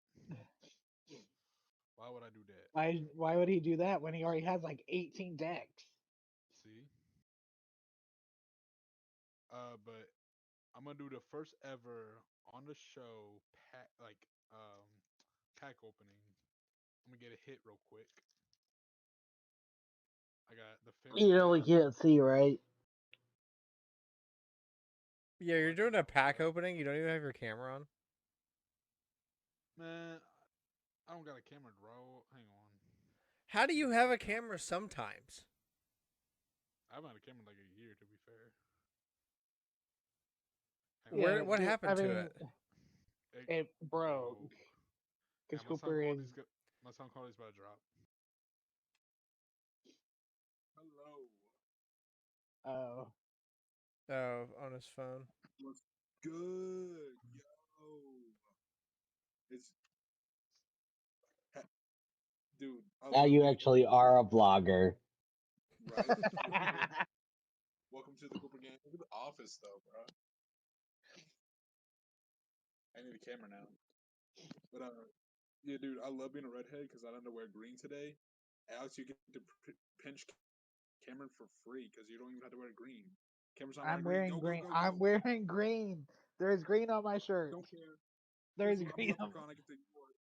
why would I do that? Why would he do that when he already has like 18 decks? See? But I'm gonna do the first ever on the show pack opening. I'm gonna get a hit real quick. I got the You family know we pack. can't see, right? Yeah, Oh, you're I can doing a tell you pack that. opening. You don't even have your camera on. Man, I don't got a camera to roll. Hang on. How do Let me you get have a something out. camera sometimes? I haven't had a camera in like a year, to be fair. Hang on, Where? Yeah, hold What on. I happened to mean, it? it broke Broke. Yeah, because Cooper is. my sound quality's about to drop. Hello. Oh, Oh, on his phone. What's good, yo? It's dude. I Now love you being actually are a vlogger. right. Welcome to the Cooper Gang. Look at the office, though, bro. I need a camera now. But yeah, dude, I love being a redhead because I don't have to wear green today. Alex, you get to pinch Cameron for free because you don't even have to wear green. Cameron's not I'm wearing green. wearing Go, go, green. go, I'm go. wearing green. There's green on my shirt. Don't care. There's Guess what? I'm a green on. leprechaun. I get to ignore it.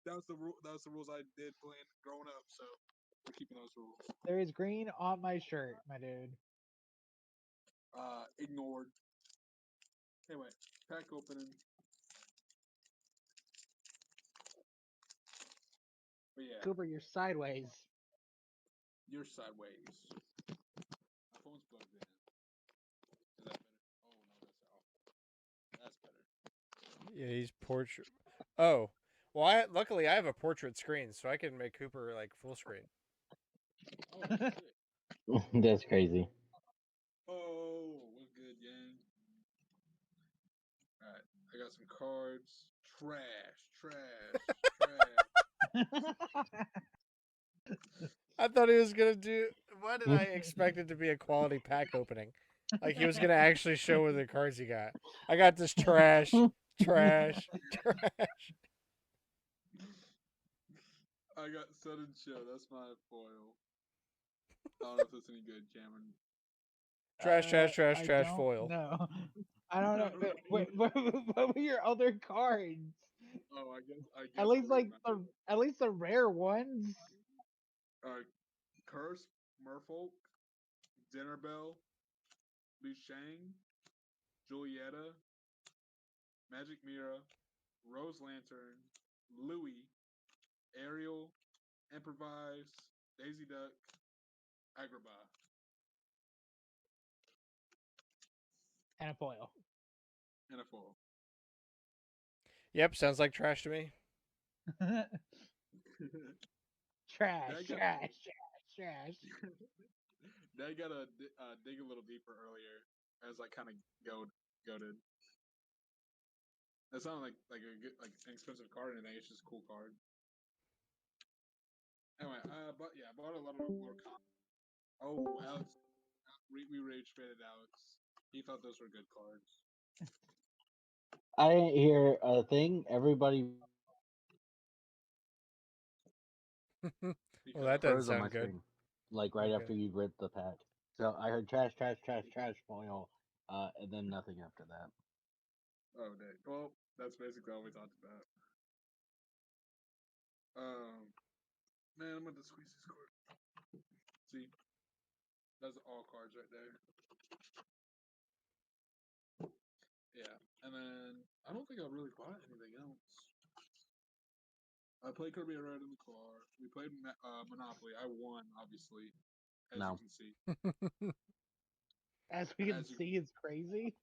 That was the rule. That was the rules I did playing growing up. So we're keeping those rules. There is green on my shirt, my dude. Ignored. Anyway, pack opening. But yeah, Cooper, you're sideways. you're sideways. My phone's plugged in. Is that better? Oh no, that's better. Yeah, he's portrait. Oh, well, luckily I have a portrait screen, so I can make Cooper like full screen. Oh shit. That's crazy. Oh, what's good, gang? All right, I got some cards. Trash. I thought he was gonna do. Why did I expect it to be a quality pack opening? Like he was gonna actually show what the cards he got. I got this trash, trash, trash. I got Sudden Show. That's my foil. I don't know if it's any good, Cameron. Trash, trash, trash, I trash, don't foil. know. I don't know. Right. What were your other cards? Oh, I At guess least I'll like remember. the rare ones. Curse, Merfolk, Dinner Bell, Lu Shang, Julieta, Magic Mira, Rose Lantern, Louis, Ariel, Improvise, Daisy Duck, Agrabah. And a foil. And a foil. Yep, sounds like trash to me. Trash, Dad got trash, trash, trash. Dad got to dig a little deeper earlier as I kind of goaded. That sounded like a good, like an expensive card or anything. It's just a cool card. Anyway, but yeah, I bought a lot of more cards. Oh, Alex, we rage baited Alex. He thought those were good cards. I didn't hear a thing. Everybody He Well, cut that out. doesn't froze on my sound good. screen, like right Okay. after you ripped the pack. So I heard trash, trash, trash, trash, foil, and then nothing after that. Oh, dang. Well, that's basically all we talked about. Man, I'm gonna squeeze this card. See, that's all cards right there. Yeah, and then I don't think I really bought anything else. I played Kirby Red in the car. We played Monopoly. I won, obviously, as you No. can see. As we can As you- see, it's crazy.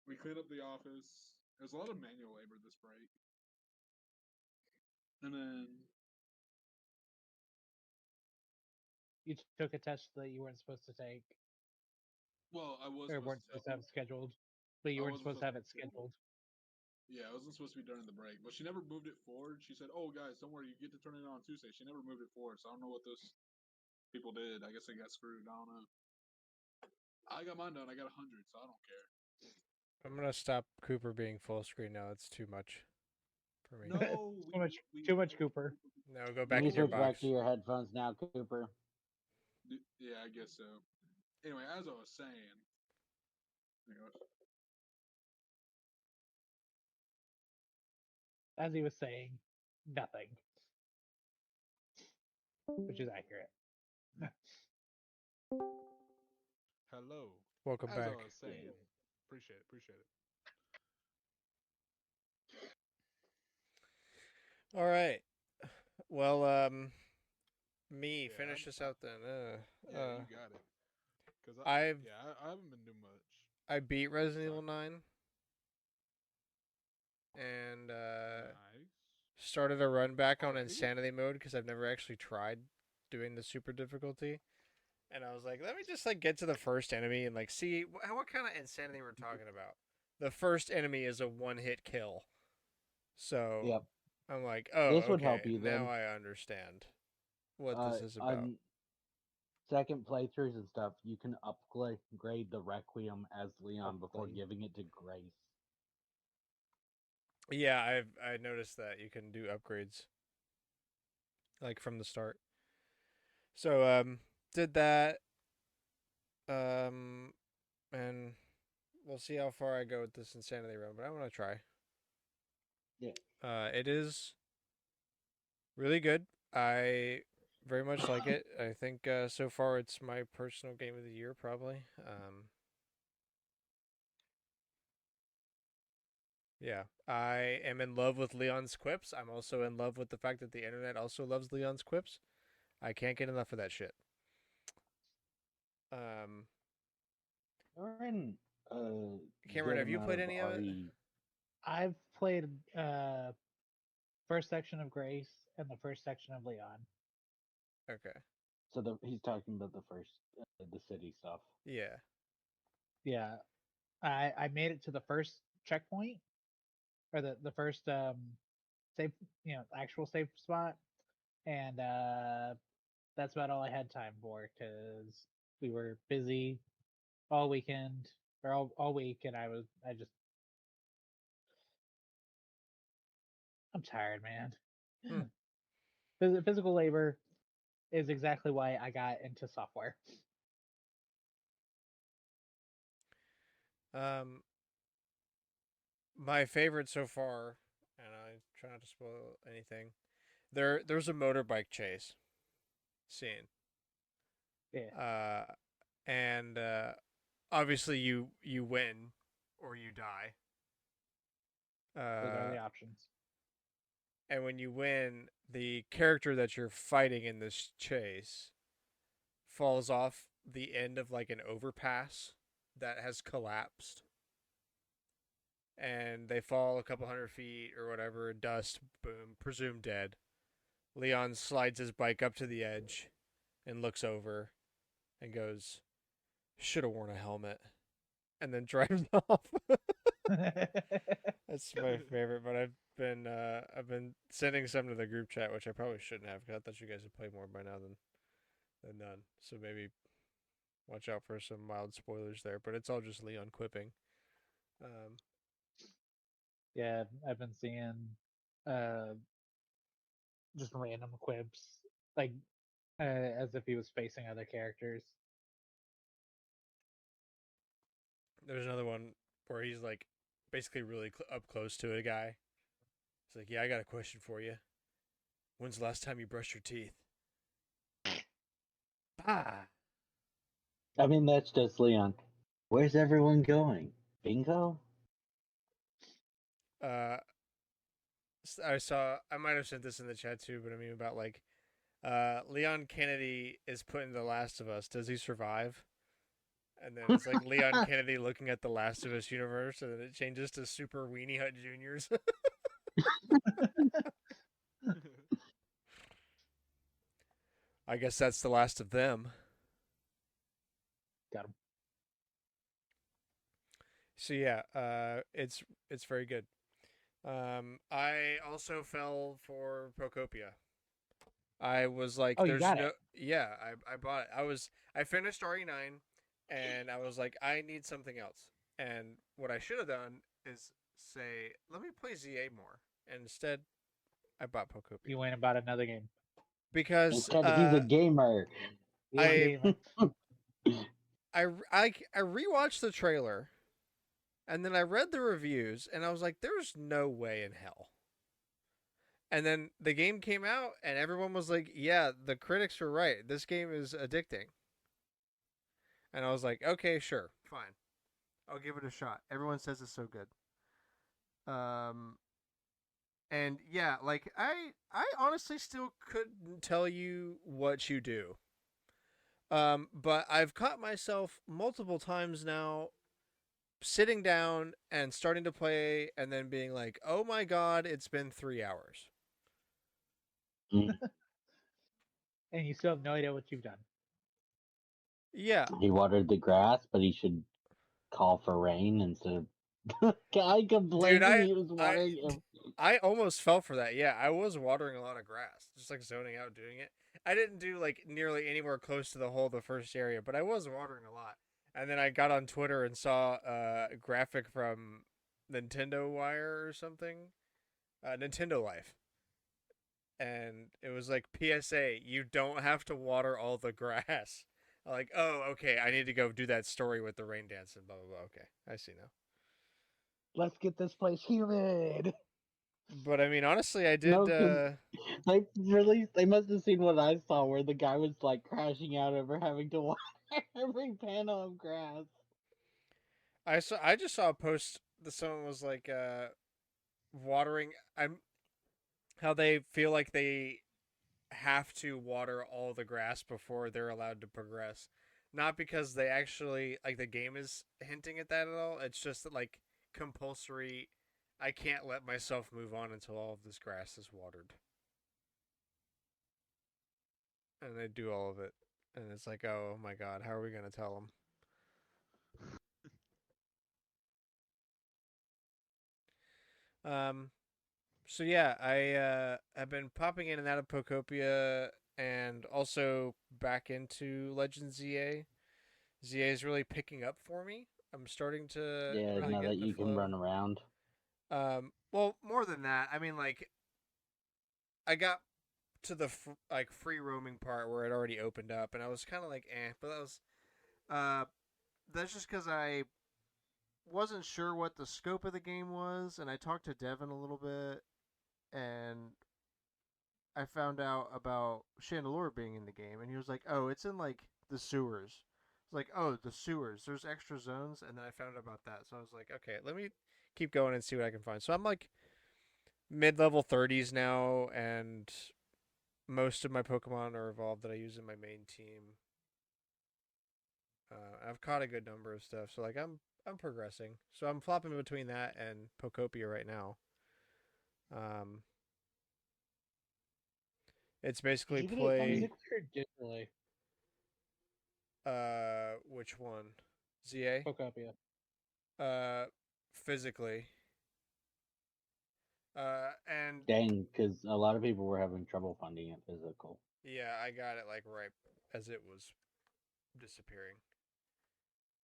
We cleaned up the office. There's a lot of manual labor this break, and then You took a test that you weren't supposed to take, well, I was or supposed weren't to supposed take to have it. it scheduled, but you I weren't wasn't supposed to have supposed it to take it. scheduled. Yeah, it wasn't supposed to be during the break, but she never moved it forward. She said, "Oh, guys, don't worry, you get to turn it on Tuesday." She never moved it forward, so I don't know what those people did. I guess they got screwed. I don't know. I got mine done. I got 100, so I don't care. I'm gonna stop Cooper being full screen now. It's too much for me. No, Too much Cooper. No, go You back need in to your switch back box. to your headphones now, Cooper. Yeah, I guess so. Anyway, as I was saying, hang on. As he was saying, nothing, which is accurate. Hello. Welcome As I back. was saying, appreciate it. All right. Well, me Yeah, finish this out then. Yeah, you got it. Cause I've I haven't been doing much. I beat Resident Evil Sorry. 9 and Nice. started a run back on Already? insanity mode because I've never actually tried doing the super difficulty. And I was like, let me just like get to the first enemy and like see what kind of insanity we're talking about. The first enemy is a one-hit kill. So Yep. I'm like, oh, This would okay, help you now then. I understand what this is about. On second playthroughs and stuff, you can upgrade the Requiem as Leon before Upgrade. giving it to Grace. Yeah, I noticed that you can do upgrades like from the start. So did that and we'll see how far I go with this insanity run, but I want to try. Yeah. It is really good. I very much like it. I think so far it's my personal game of the year probably. Yeah, I am in love with Leon's quips. I'm also in love with the fact that the internet also loves Leon's quips. I can't get enough of that shit. We're in a Cameron, good have you amount played of any of it? I've played first section of Grace and the first section of Leon. Okay. So he's talking about the first, the city stuff. Yeah. Yeah, I made it to the first checkpoint, or the first save, actual save spot, and that's about all I had time for because we were busy all weekend or all week, and I'm tired, man. Hmm. Physical labor is exactly why I got into software. Um, my favorite so far, and I try not to spoil anything. There's a motorbike chase scene. Yeah, And obviously you win or you die. those are the options. And when you win, the character that you're fighting in this chase falls off the end of like an overpass that has collapsed. And they fall a couple 100 feet or whatever, dust, boom, presumed dead. Leon slides his bike up to the edge and looks over and goes, should have worn a helmet. And then drives off. That's my favorite, but I've been sending some to the group chat, which I probably shouldn't have because I thought you guys would play more by now than none. So maybe watch out for some mild spoilers there. But it's all just Leon quipping. Yeah, I've been seeing uh just random quips, like as if he was facing other characters. There's another one where he's like basically really up close to a guy. He's like, "Yeah, I got a question for you. When's the last time you brushed your teeth?" Ah. I mean, that's just Leon. Where's everyone going? Bingo? I might have sent this in the chat too, but I mean about like Leon Kennedy is put in The Last of Us. Does he survive? And then it's like Leon Kennedy looking at the Last of Us universe, and then it changes to Super Weenie Hut Juniors. I guess that's the last of them. Got him. So yeah, it's very good. I also fell for Pokopia. I was like, Oh, you "There's got no." it. Yeah, I bought it. I finished RE9, and I was like, I need something else. And what I should have done is say, let me play ZA more. And instead, I bought Pokopia You went about another game. because Instead, he's a gamer. He's a gamer. I rewatched the trailer, and then I read the reviews, and I was like, there's no way in hell. And then the game came out, and everyone was like, yeah, the critics were right. This game is addicting. And I was like, okay, sure, fine. I'll give it a shot. Everyone says it's so good. And yeah, like I honestly still couldn't tell you what you do. But I've caught myself multiple times now sitting down and starting to play and then being like, "Oh my god, it's been 3 hours." And you still have no idea what you've done. Yeah. He watered the grass, but he should call for rain instead of. I complained Dude, he was watering him. I almost fell for that. Yeah, I was watering a lot of grass, just like zoning out doing it. I didn't do like nearly anywhere close to the whole of the first area, but I was watering a lot. And then I got on Twitter and saw a graphic from Nintendo Wire or something, Nintendo Life, and it was like PSA: you don't have to water all the grass. Like, oh, okay, I need to go do that story with the rain dance and blah blah blah. Okay, I see now. Let's get this place humid. But I mean, honestly, I did. No, because they released. They must have seen what I saw, where the guy was like crashing out over having to water every panel of grass. I just saw a post that someone was like watering. I'm how they feel like they have to water all the grass before they're allowed to progress. Not because they actually like the game is hinting at that at all. It's just that like compulsory. I can't let myself move on until all of this grass is watered. And they do all of it, and it's like, oh my god, how are we gonna tell them? So yeah, I have been popping in and out of Pokopia and also back into Legends ZA. ZA is really picking up for me. I'm starting to Yeah, really now get that in the you can run flow. around. Well, more than that, I mean, like, I got to the like free roaming part where it already opened up, and I was kind of like, eh. But uh, that's just because I wasn't sure what the scope of the game was, and I talked to Devin a little bit, and I found out about Chandelure being in the game, and he was like, "Oh, it's in like the sewers." It's like, "Oh, the sewers. There's extra zones," and then I found out about that. So I was like, "Okay, let me keep going and see what I can find." So I'm like mid-level 30s now, and most of my Pokemon are evolved that I use in my main team. I've caught a good number of stuff, so like I'm progressing. So I'm flopping between that and Pokopia right now. Um, it's Did basically you get it play physically or digitally? which one? ZA? Pokopia. Uh physically. And Dang, because a lot of people were having trouble finding it physical. yeah, I got it like right as it was disappearing.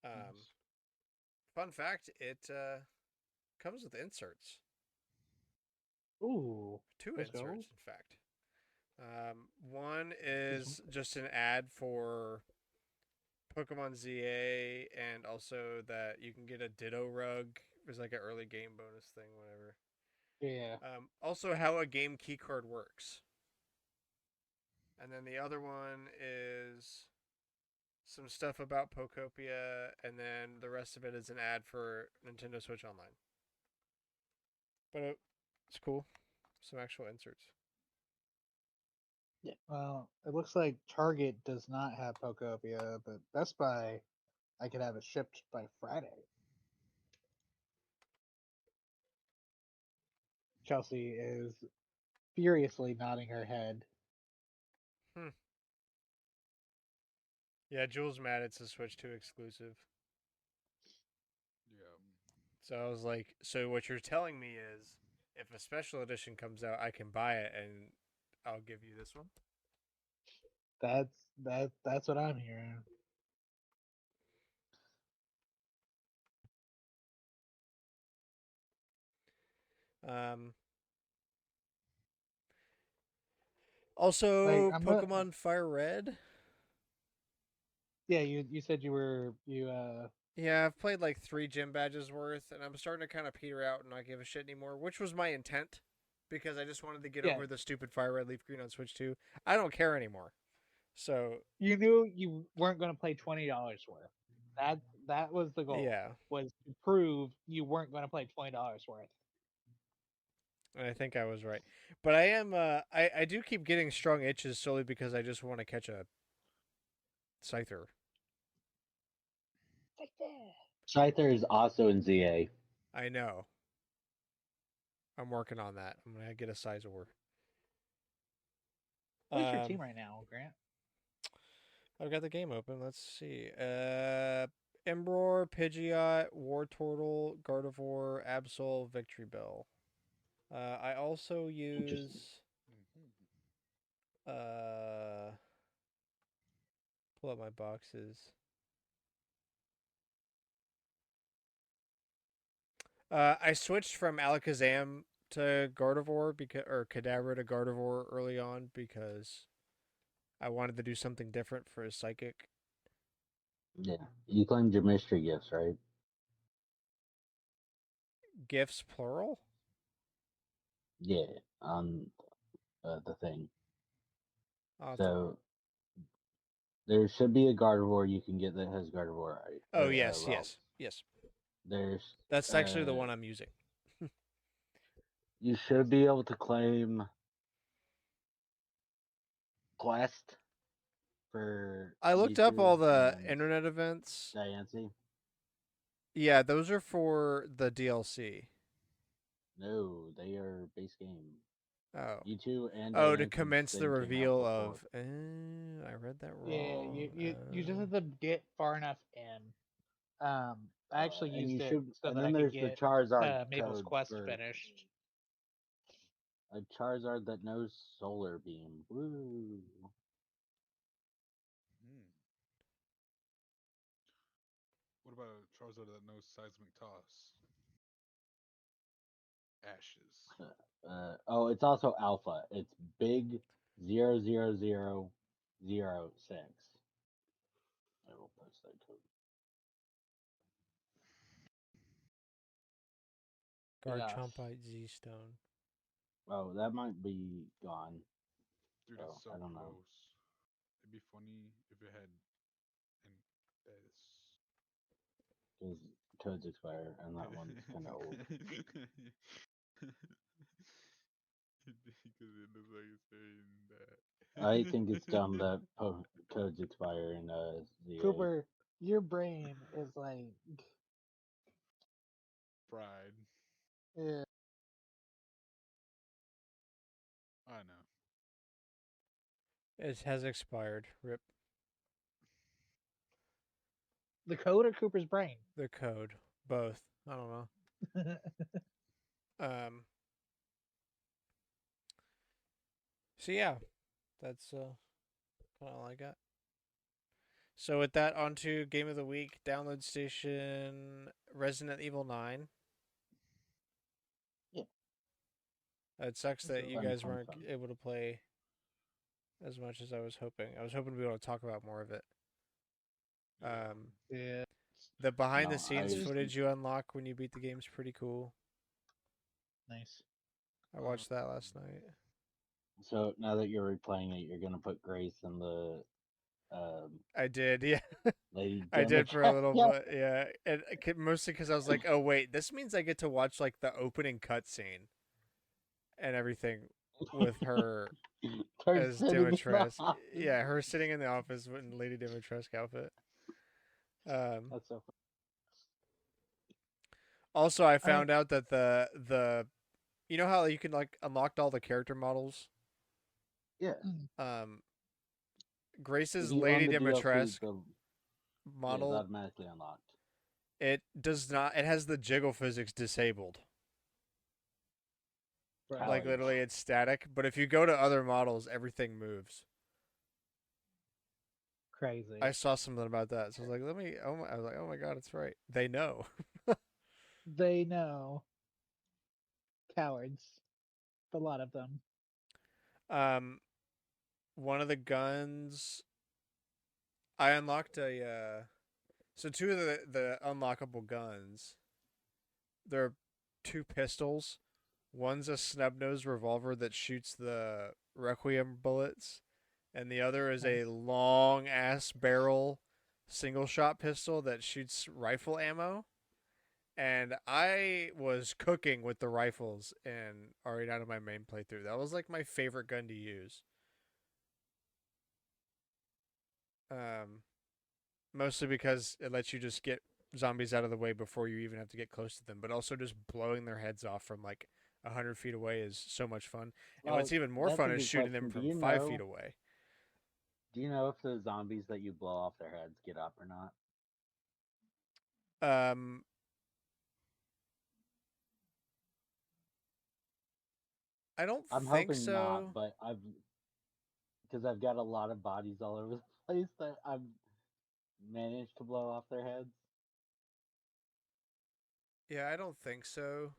Um Nice. Fun fact, it comes with inserts. Ooh. Two Let's go. inserts, in fact. One Is is just an ad for Pokemon ZA, and also that you can get a Ditto rug. There's like an early game bonus thing, whatever. yeah. Also, how a game keycard works. And then the other one is some stuff about Pokopia, and then the rest of it is an ad for Nintendo Switch Online. But it's cool. Some actual inserts. Yeah. Well, it looks like Target does not have Pokopia, but Best Buy, I could have it shipped by Friday. Chelsea is furiously nodding her head. Yeah, Jules mad it's a Switch 2 exclusive. Yeah. So I was like, so what you're telling me is if a special edition comes out, I can buy it and I'll give you this one? That's what I'm hearing. Um, Like also, I'm not. Pokemon Fire Red. Yeah, you said you. Yeah, I've played like 3 gym badges worth, and I'm starting to kind of peter out and not give a shit anymore, which was my intent, because I just wanted to get Yeah, over the stupid Fire Red Leaf Green on Switch 2. I don't care anymore. So you knew you weren't going to play $20 worth. That that was the goal. yeah, Was to prove you weren't going to play $20 worth. and I think I was right. But I am. I do keep getting strong itches solely because I just want to catch a Scyther. Like that. Scyther is also in ZA. I know. I'm working on that. I'm gonna get a Sizor. What is your team right now, Grant? I've got the game open. Let's see. Embror, Pidgeot, Wartortle, Gardevoir, Absol, Victory Bell. I also Interesting. use pull up my boxes. I switched from Alakazam to Gardevoir or Kadabra to Gardevoir early on because I wanted to do something different for his psychic. Yeah. You claimed your mystery gifts, right? Gifts plural? Yeah. On the thing. I'll have to- So there should be a Gardevoir you can get that has Gardevoir, right? Oh Or yes, Ralts. yes. There's That's actually the one I'm using. you should be able to claim Quest for I looked up Mewtwo all the and internet events. Diancie. Yeah, those are for the DLC. No, they are base game. Oh. Mewtwo and Oh, to Diancie commence the thing came out reveal before. of. I read that Yeah, wrong. you just have to get far enough in. I actually And used you it should. so And that I then could there's the get Charizard Mabel's code quest for finished. a Charizard that knows Solar Beam. Woo! What about a Charizard that knows Seismic Toss? Ashes. Oh, it's also Alpha. It's Big 00006. I will post that code. Yes. Garchompite Z Stone. Oh, that might be gone. Dude, So it's so I don't know. close. It'd be funny if it had an S. Because codes expire, and that one's kind of old. Because it looks like it's saying that. I think it's dumb that codes expire in ZA. Cooper, your brain is like, Pride. yeah. I know. It has expired. Rip The code or Cooper's brain? the code. Both. I don't know. So yeah, that's kind of all I got. So with that, on to Game of the Week. Download station Resident Evil 9. Yeah. It sucks that you Fun, guys fun, weren't fun. able to play as much as I was hoping. I was hoping to be able to talk about more of it. Yeah. The behind the No, scenes I- footage you unlock when you beat the game is pretty cool. Nice. I watched that last night. So now that you're replaying it, you're gonna put Grace in the I did, yeah. Lady I did for a little Democrat. bit, yeah. And mostly because I was like, oh wait, this means I get to watch like the opening cutscene and everything with her Her as sitting in the Dimitrescu. office. Yeah, her sitting in the office in Lady Dimitrescu outfit. That's so funny. Also, I I mean, found out that the you know how you can like unlock all the character models. Yeah. Um, If Grace's you own Lady the DLC, Dimitrescu it's model, automatically unlocked. it does not. It has the jiggle physics disabled. right. Like Challenge. literally, it's static. But if you go to other models, everything moves. Crazy. I saw something about that, so I was like, "Let me." I was like, "Oh my god, it's right." They know. They know. Cowards. A lot of them. One of the guns I unlocked a. So two of the unlockable guns. They're two pistols. One's a snub nosed revolver that shoots the requiem bullets, and the other is a Nice. long ass barrel single shot pistol that shoots rifle ammo. And I was cooking with the rifles and already out of my main playthrough. That was like my favorite gun to use. Um, Mostly because it lets you just get zombies out of the way before you even have to get close to them, but also just blowing their heads off from like 100 feet away is so much fun. And what's even more That's a fun is good shooting question. them Do from you 5 feet know? away. Do you know if the zombies that you blow off their heads get up or not? Um, I don't I'm think hoping so. not, but because I've got a lot of bodies all over the place that I've managed to blow off their heads. Yeah, I don't think so.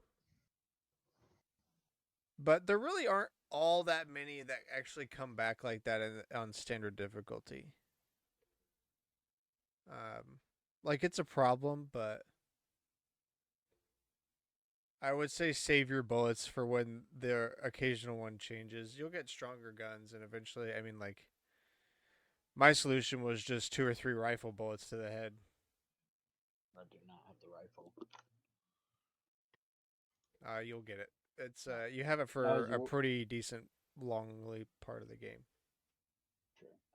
But there really aren't all that many that actually come back like that on standard difficulty. Um, like it's a problem, but I would say save your bullets for when the occasional one changes. You'll get stronger guns, and eventually, I mean, like, my solution was just 2 or 3 rifle bullets to the head. I do not have the rifle. You'll get it. It's you have it I was for a pretty decent longly part of the game.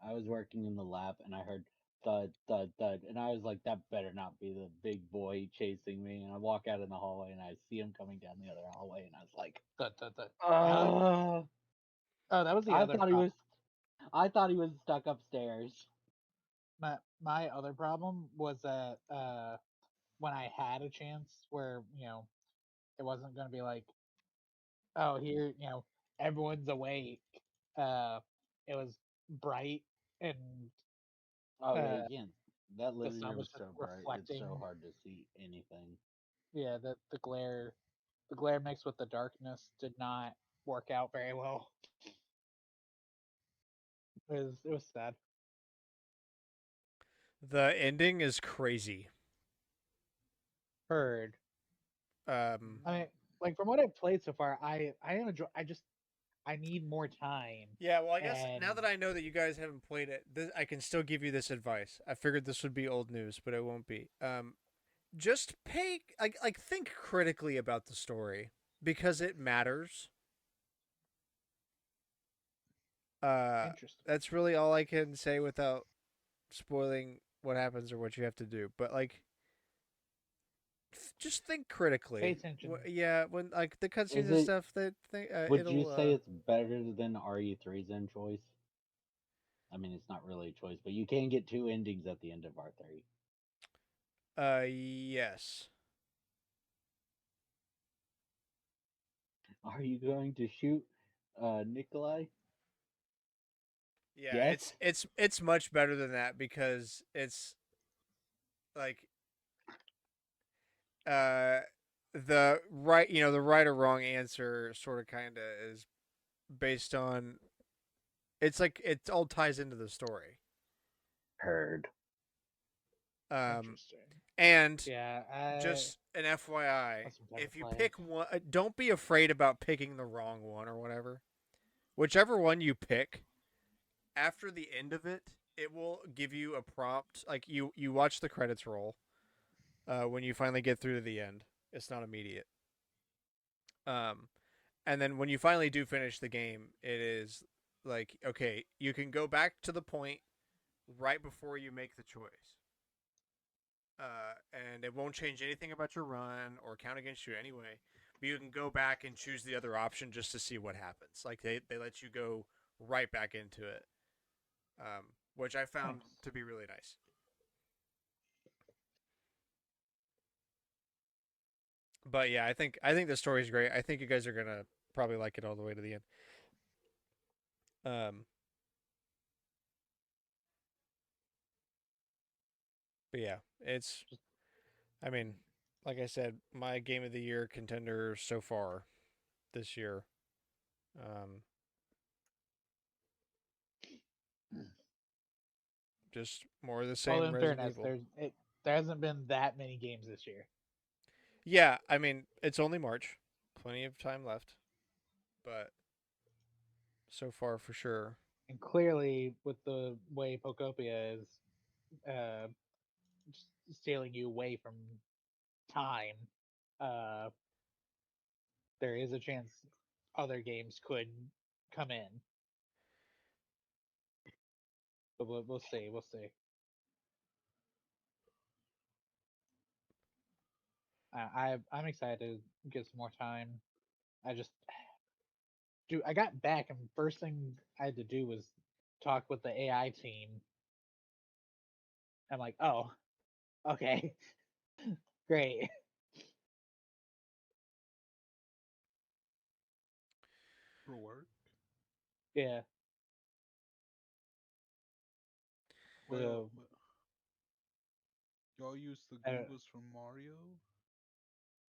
I was working in the lab and I heard thud, thud, thud, and I was like, "That better not be the big boy chasing me." And I walk out in the hallway and I see him coming down the other hallway, and I was like, Alex? "Uh." Oh, that was the I other thought he problem. was. I thought he was stuck upstairs. My other problem was that when I had a chance where, it wasn't gonna be like, oh, here, everyone's awake. Uh, it was bright and Oh yeah, uh, you can't. That the living sun room was is just so bright; it's so reflecting. hard to see anything. Yeah, the glare mixed with the darkness did not work out very well. It was sad. The ending is crazy. Heard. Um, I mean, like from what I've played so far, I enjoy. I need more time, yeah, well, I guess and now that I know that you guys haven't played it, I can still give you this advice. I figured this would be old news, but it won't be. Just pay like think critically about the story because it matters. Uh, interesting. that's really all I can say without spoiling what happens or what you have to do. But like, just think Pay critically. attention. Yeah, when like the cutscenes Is and it? stuff, that Would you it'll say it's better than RE3's end choice? I mean, it's not really a choice, but you can get two endings at the end of R3. yes. Are you going to shoot Nikolai? Yeah, Yes. it's much better than that because it's like uh the the right or wrong answer sort of kind of is based on it's like it all ties into the story. Heard. Um Interesting. and Yeah, just an FYI, want some time to if you play it. pick one, don't be afraid about picking the wrong one or whatever. Whichever one you pick, after the end of it, it will give you a prompt. Like you watch the credits roll when you finally get through to the end. It's not immediate. Um, and then when you finally do finish the game, it is like, okay, you can go back to the point right before you make the choice. And it won't change anything about your run or count against you anyway. But you can go back and choose the other option just to see what happens. Like they let you go right back into it, which I found Nice. to be really nice. But yeah, I think the story's great. I think you guys are gonna probably like it all the way to the end. Um, but yeah, it's. I mean, like I said, my game of the year contender so far this year. Um, just more of the Well, same in Resident fairness, Evil. there hasn't been that many games this year, Yeah, I mean, it's only March. Plenty of time left. But so far for sure. and clearly, with the way Pokopia is uh, stealing you away from time, uh, there is a chance other games could come in. But we'll see. We'll see. I'm excited to get some more time. I just dude, I got back and first thing I had to do was talk with the AI team. I'm like, oh, okay, great. For work. Yeah. Well, So y'all use the uh, Goombas from Mario.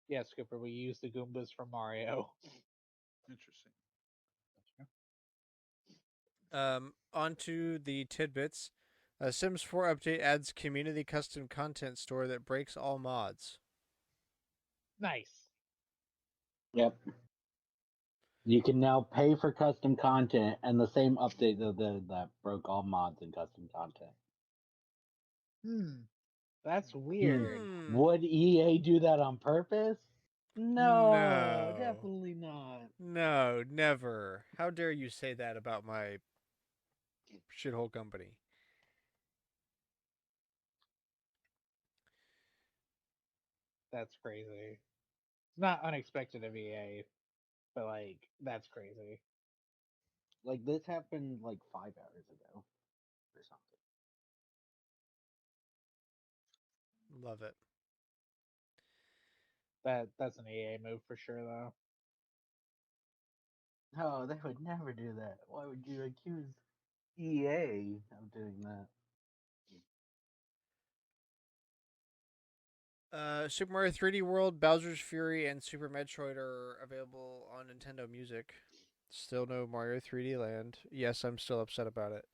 yeah, Skipper, we used the Goombas from Mario. Interesting. Onto the tidbits. Sims 4 update adds community custom content store that breaks all mods. Nice. Yep. You can now pay for custom content, and the same update that broke all mods and custom content. That's Hmm. weird. Would EA do that on purpose? No, No. definitely not. No, never. How dare you say that about my shithole company? That's crazy. It's not unexpected of EA, but like that's crazy. Like this happened like 5 hours ago or something. Love it. That's an EA move for sure though. No, they would never do that. Why would you accuse EA of doing that? Super Mario 3D World, Bowser's Fury, and Super Metroid are available on Nintendo Music. Still no Mario 3D Land. Yes, I'm still upset about it.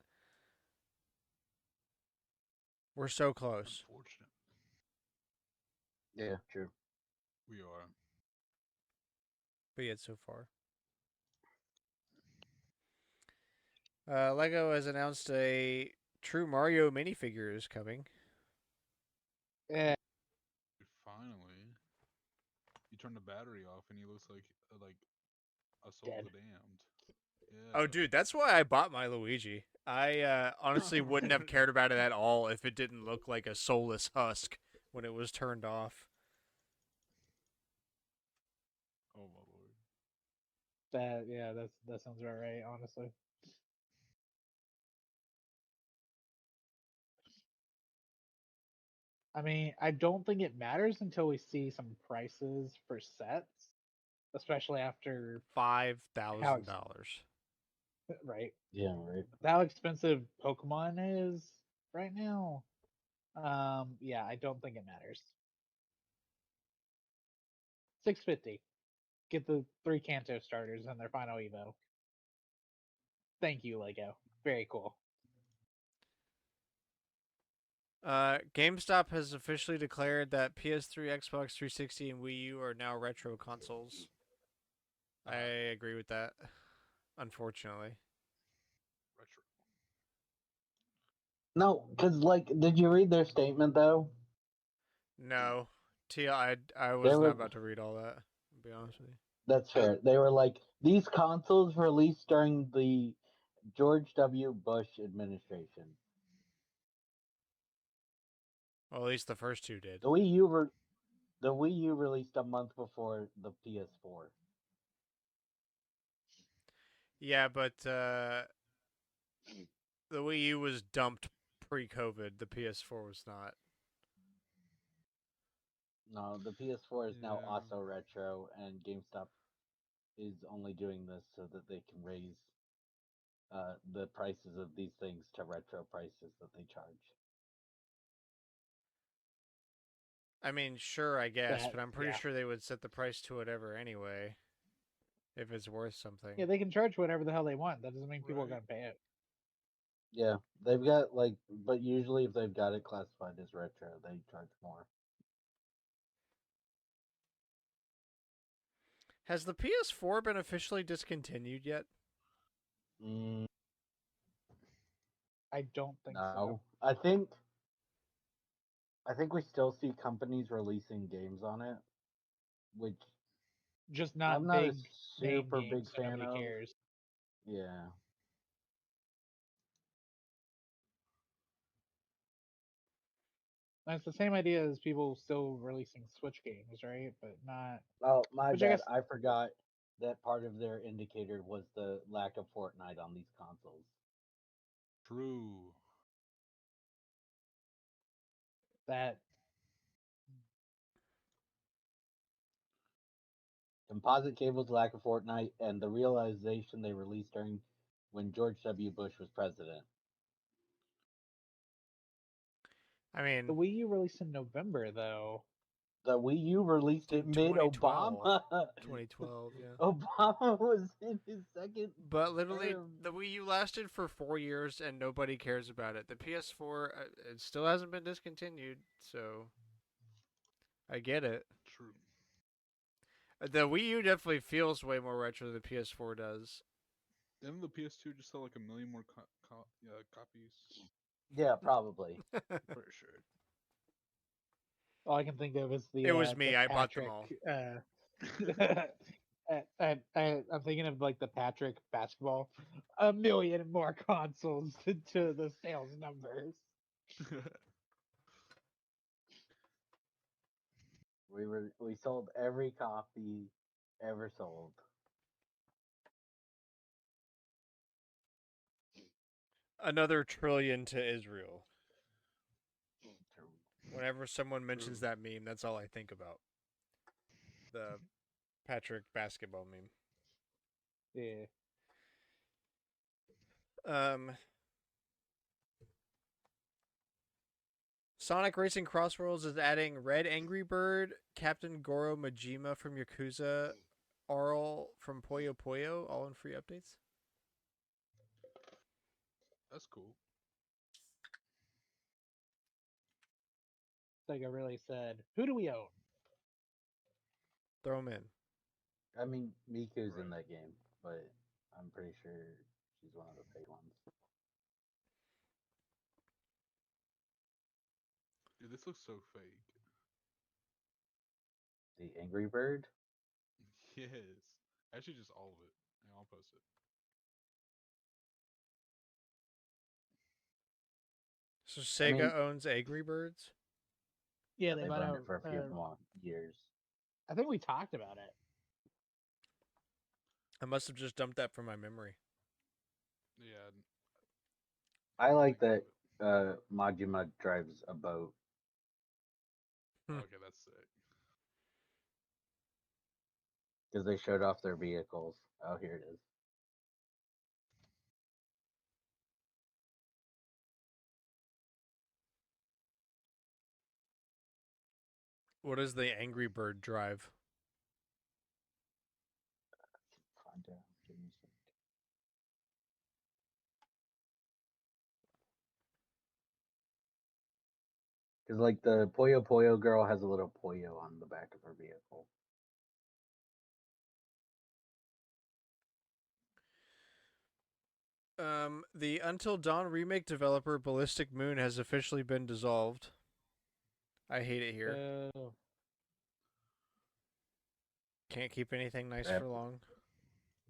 We're so close, Unfortunate. Yeah, true. We are. but yet so far. Lego has announced a True Mario minifigure is coming. Yeah, Finally, you turn the battery off and he looks like a soul dead. of the damned. Oh, Yeah. dude, that's why I bought my Luigi. I honestly wouldn't have cared about it at all if it didn't look like a soulless husk when it was turned off. Oh my lord. That sounds about right, honestly. I mean, I don't think it matters until we see some prices for sets, especially after Five how thousand dollars. right Yeah, right. how expensive Pokemon is right now. Yeah, I don't think it matters. 650. Get the 3 Kanto starters and their final Evo. Thank you, Lego. Very cool. GameStop has officially declared that PS3, Xbox 360, and Wii U are now retro consoles. I agree with that. Unfortunately, Retro. No, because like, did you read their statement though? No, I They was not were. about to read all that. To be honest with you. That's fair. They were like, these consoles released during the George W. Bush administration. Well, at least the first two did. The the Wii U released a month before the PS4. Yeah, but the Wii U was dumped pre-COVID. The PS4 was not. No, the PS4 is now Yeah. also retro, and GameStop is only doing this so that they can raise the prices of these things to retro prices that they charge. I mean, sure, I guess, but I'm pretty Yeah. sure they would set the price to whatever anyway, if it's worth something. Yeah, they can charge whatever the hell they want. That doesn't mean people are Right. gonna pay it. Yeah, they've got like, but usually if they've got it classified as retro, they charge more. Has the PS4 been officially discontinued yet? Mm, I don't think so. no, I think we still see companies releasing games on it, which Just I'm not not a big name super big games, so fan nobody of. cares. Yeah. And it's the same idea as people still releasing Switch games, right? But not. Oh, my Which I bad. guess I forgot that part of their indicator was the lack of Fortnite on these consoles. True. that Composite cables, lack of Fortnite, and the realization they released during when George W. Bush was president. I the mean, Wii U released in November though. The Wii U released it mid 2012. Obama. 2012, yeah. Obama was in his second But literally, term. the Wii U lasted for 4 years and nobody cares about it. The PS4, it still hasn't been discontinued, so I get it. True. The Wii U definitely feels way more retro than the PS4 does. Didn't the PS2 just sell like 1 million more copies? Yeah, probably. Pretty sure. All I can think of is It was me. the I bought them Patrick. all. I'm thinking of like the Patrick basketball. 1 million more consoles to the sales numbers. We sold every copy ever sold. Another trillion to Israel. Whenever someone mentions True. that meme, that's all I think about. The Patrick basketball meme. Yeah. Sonic Racing Crossworlds is adding Red Angry Bird, Captain Goro Majima from Yakuza, Arl from Puyo Puyo, all in free updates. That's cool. Sega really said, "Who do we own?" Throw them in. I mean, Miku's in Right. that game, but I'm pretty sure she's one of the paid ones. Dude, this looks so fake. The Angry Bird? Yes. Actually, just all of it. Yeah, I'll post it. So I Sega mean, owns Angry Birds? Yeah, yeah, they they've bought owned out. it for a few more years. I think we talked about it. I must have just dumped that from my memory. Yeah. I like think that of it. Majima drives a boat. Okay, that's sick. Because they showed off their vehicles. Oh, here it is. What does the Angry Bird drive? Find out. Give me a sec. Because, like, the Puyo Puyo girl has a little Puyo on the back of her vehicle. The Until Dawn remake developer Ballistic Moon has officially been dissolved. I hate it here. Can't keep anything nice Rip. for long.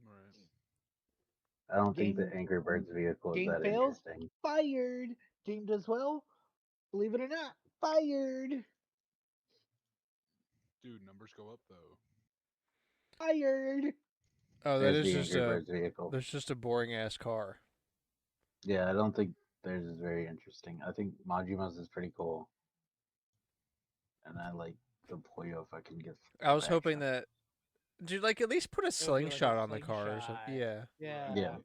Right. I don't think the Game- Angry Birds vehicle is game that fails? interesting. Fired. Game does well. Believe it or not, fired. Dude, numbers go up though. Fired. Oh, that There's is the just Angry a Birds vehicle. that's just a boring ass car. Yeah, I don't think theirs is very interesting. I think Majima's is pretty cool. And I like the Puyo if I can get I was some hoping action. that, dude, like at least put a It would be like slingshot a on the car or something. slingshot. Yeah, Yeah. Yeah.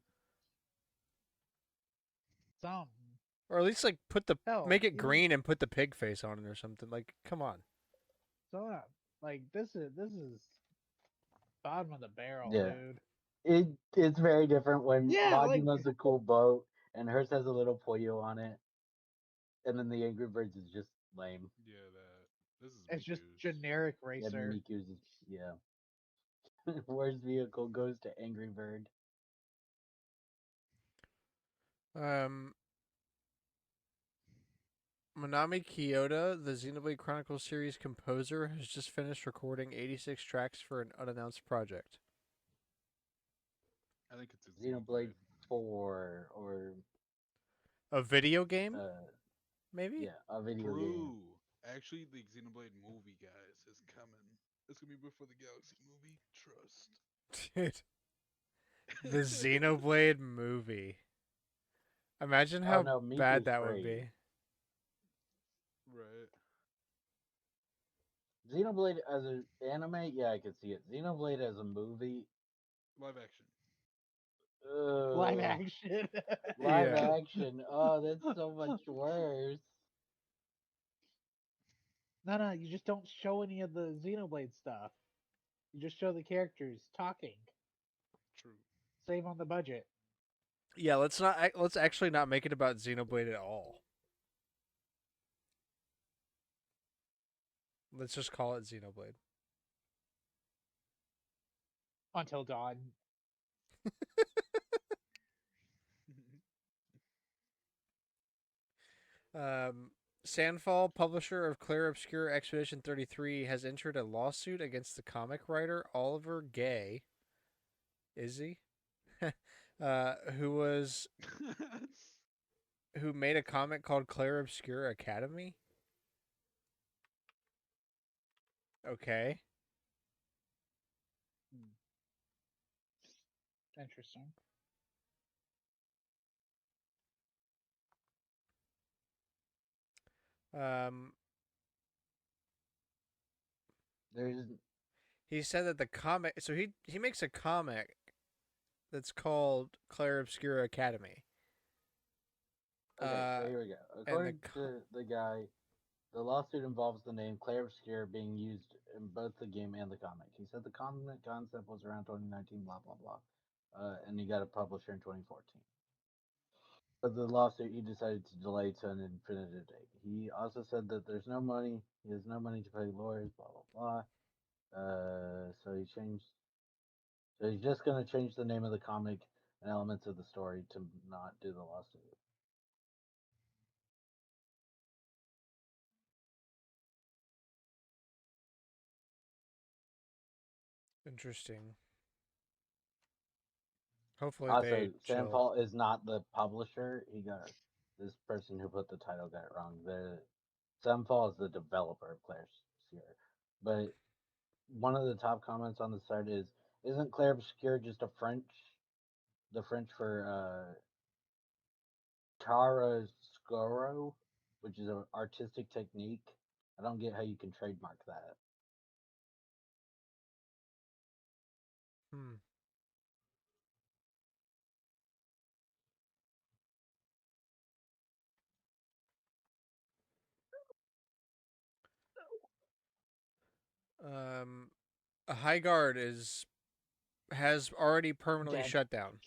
Something. or at least like Hell, make it even- green and put the pig face on it or something. Like, come on. So like this is bottom of the barrel, Yeah. dude. It's very different when Yeah, like- Majima's a cool boat and hers has a little Puyo on it. And then the Angry Birds is just lame. Yeah, this is. It's just Miku's. generic Yeah, racer. Miku's is, yeah. Worst vehicle goes to Angry Bird. Manami Kyoto, the Xenoblade Chronicles series composer, has just finished recording 86 tracks for an unannounced project. I think it's a Xenoblade 4 or A video game, maybe? yeah, a video game. Brew. Actually, the Xenoblade movie, guys, is coming. It's gonna be before the Galaxy movie. Trust. Dude, the Xenoblade movie. Imagine Oh, how no, bad Miku's that would free. be. Right. Xenoblade as an anime, yeah, I could see it. Xenoblade as a movie, Live action. Live ugh. action. Live Yeah. action. Oh, that's so much worse. No, you just don't show any of the Xenoblade stuff. You just show the characters talking. True. Save on the budget. Yeah, let's actually not make it about Xenoblade at all. Let's just call it Xenoblade. Until Dawn. Sandfall, publisher of Clair Obscur Expedition 33, has entered a lawsuit against the comic writer Oliver Gay. Is he? Who made a comic called Clair Obscur Academy? Okay. Interesting. There's He said that the comic. So he makes a comic that's called Clair Obscur Academy. okay, so here we go. and According the to the guy, the lawsuit involves the name Clair Obscur being used in both the game and the comic. He said the comic concept was around 2019, blah blah blah, and he got a publisher in 2014. But the lawsuit, he decided to delay to an infinite date. He also said that there's no money. He has no money to pay lawyers. Blah blah blah. So he changed. So he's just gonna change the name of the comic and elements of the story to not do the lawsuit. Interesting. Hopefully Also, they chill. Sandfall is not the publisher. He got this person who put the title got it wrong. The Sandfall is the developer of Claire Obscur. But one of the top comments on the site is, "Isn't Claire Obscur just a the French for chiaroscuro, which is an artistic technique? I don't get how you can trademark that." Hmm. A High Guard has already permanently Dead. shut down.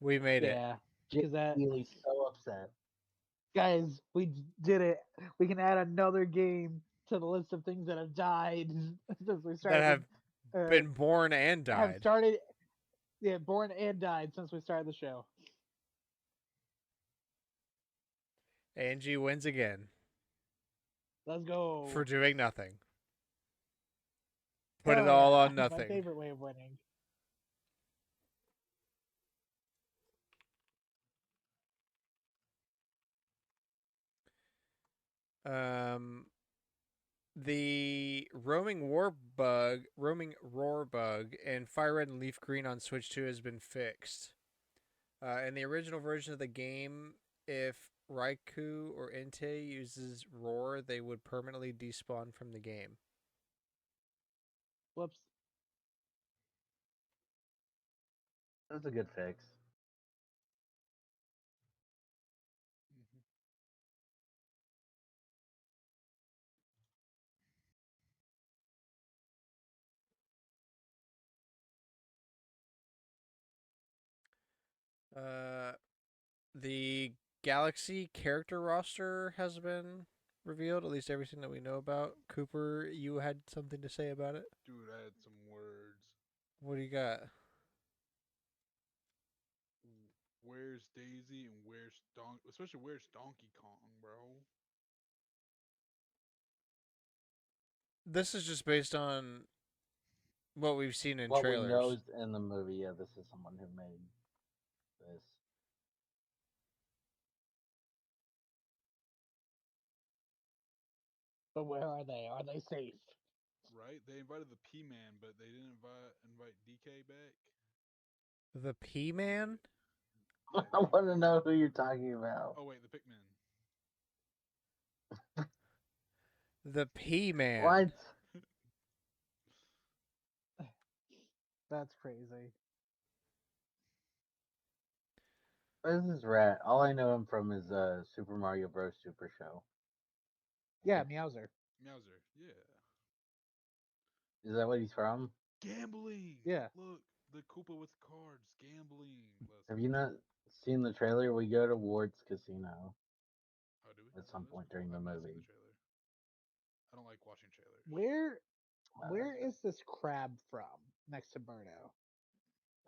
We made it. Yeah. Jay Because that Healy's so upset. guys, we did it. We can add another game to the list of things that have died since we started. That have been born and have died. started, yeah, born and died since we started the show. Angie wins again Let's go. for doing nothing. Put it Hell all yeah. on My nothing. favorite way of winning. The roaming roar bug, and fire red and leaf green on Switch 2 has been fixed. In the original version of the game, if Raikou or Entei uses roar, they would permanently despawn from the game. Whoops. That's a good fix. Mhm. The Galaxy character roster has been revealed, at least everything that we know about. Cooper, you had something to say about it? Dude, I had some words. What do you got? Where's Daisy and especially where's Donkey Kong, bro? This is just based on what we've seen in What we know trailers. is in the movie. Yeah, this is someone who made this. But where are they? Are they safe? Right? They invited the P-Man, but they didn't invite DK back. The P-Man? Yeah, I want to know who you're talking about. Oh wait, the Pikmin. The P-Man. What? That's crazy. This is Rat. All I know him from is Super Mario Bros. Super Show. Yeah, Meowser. Meowser. Yeah. Is that what he's from? Gambling. Yeah. Look, the Koopa with cards. Gambling. Let's Have go. you not seen the trailer? We go to Ward's Casino Oh, do we? at Oh, some that's point pretty during cool. the I've not seen movie. the trailer. I don't like watching trailers. Where is this crab from next to Birdo?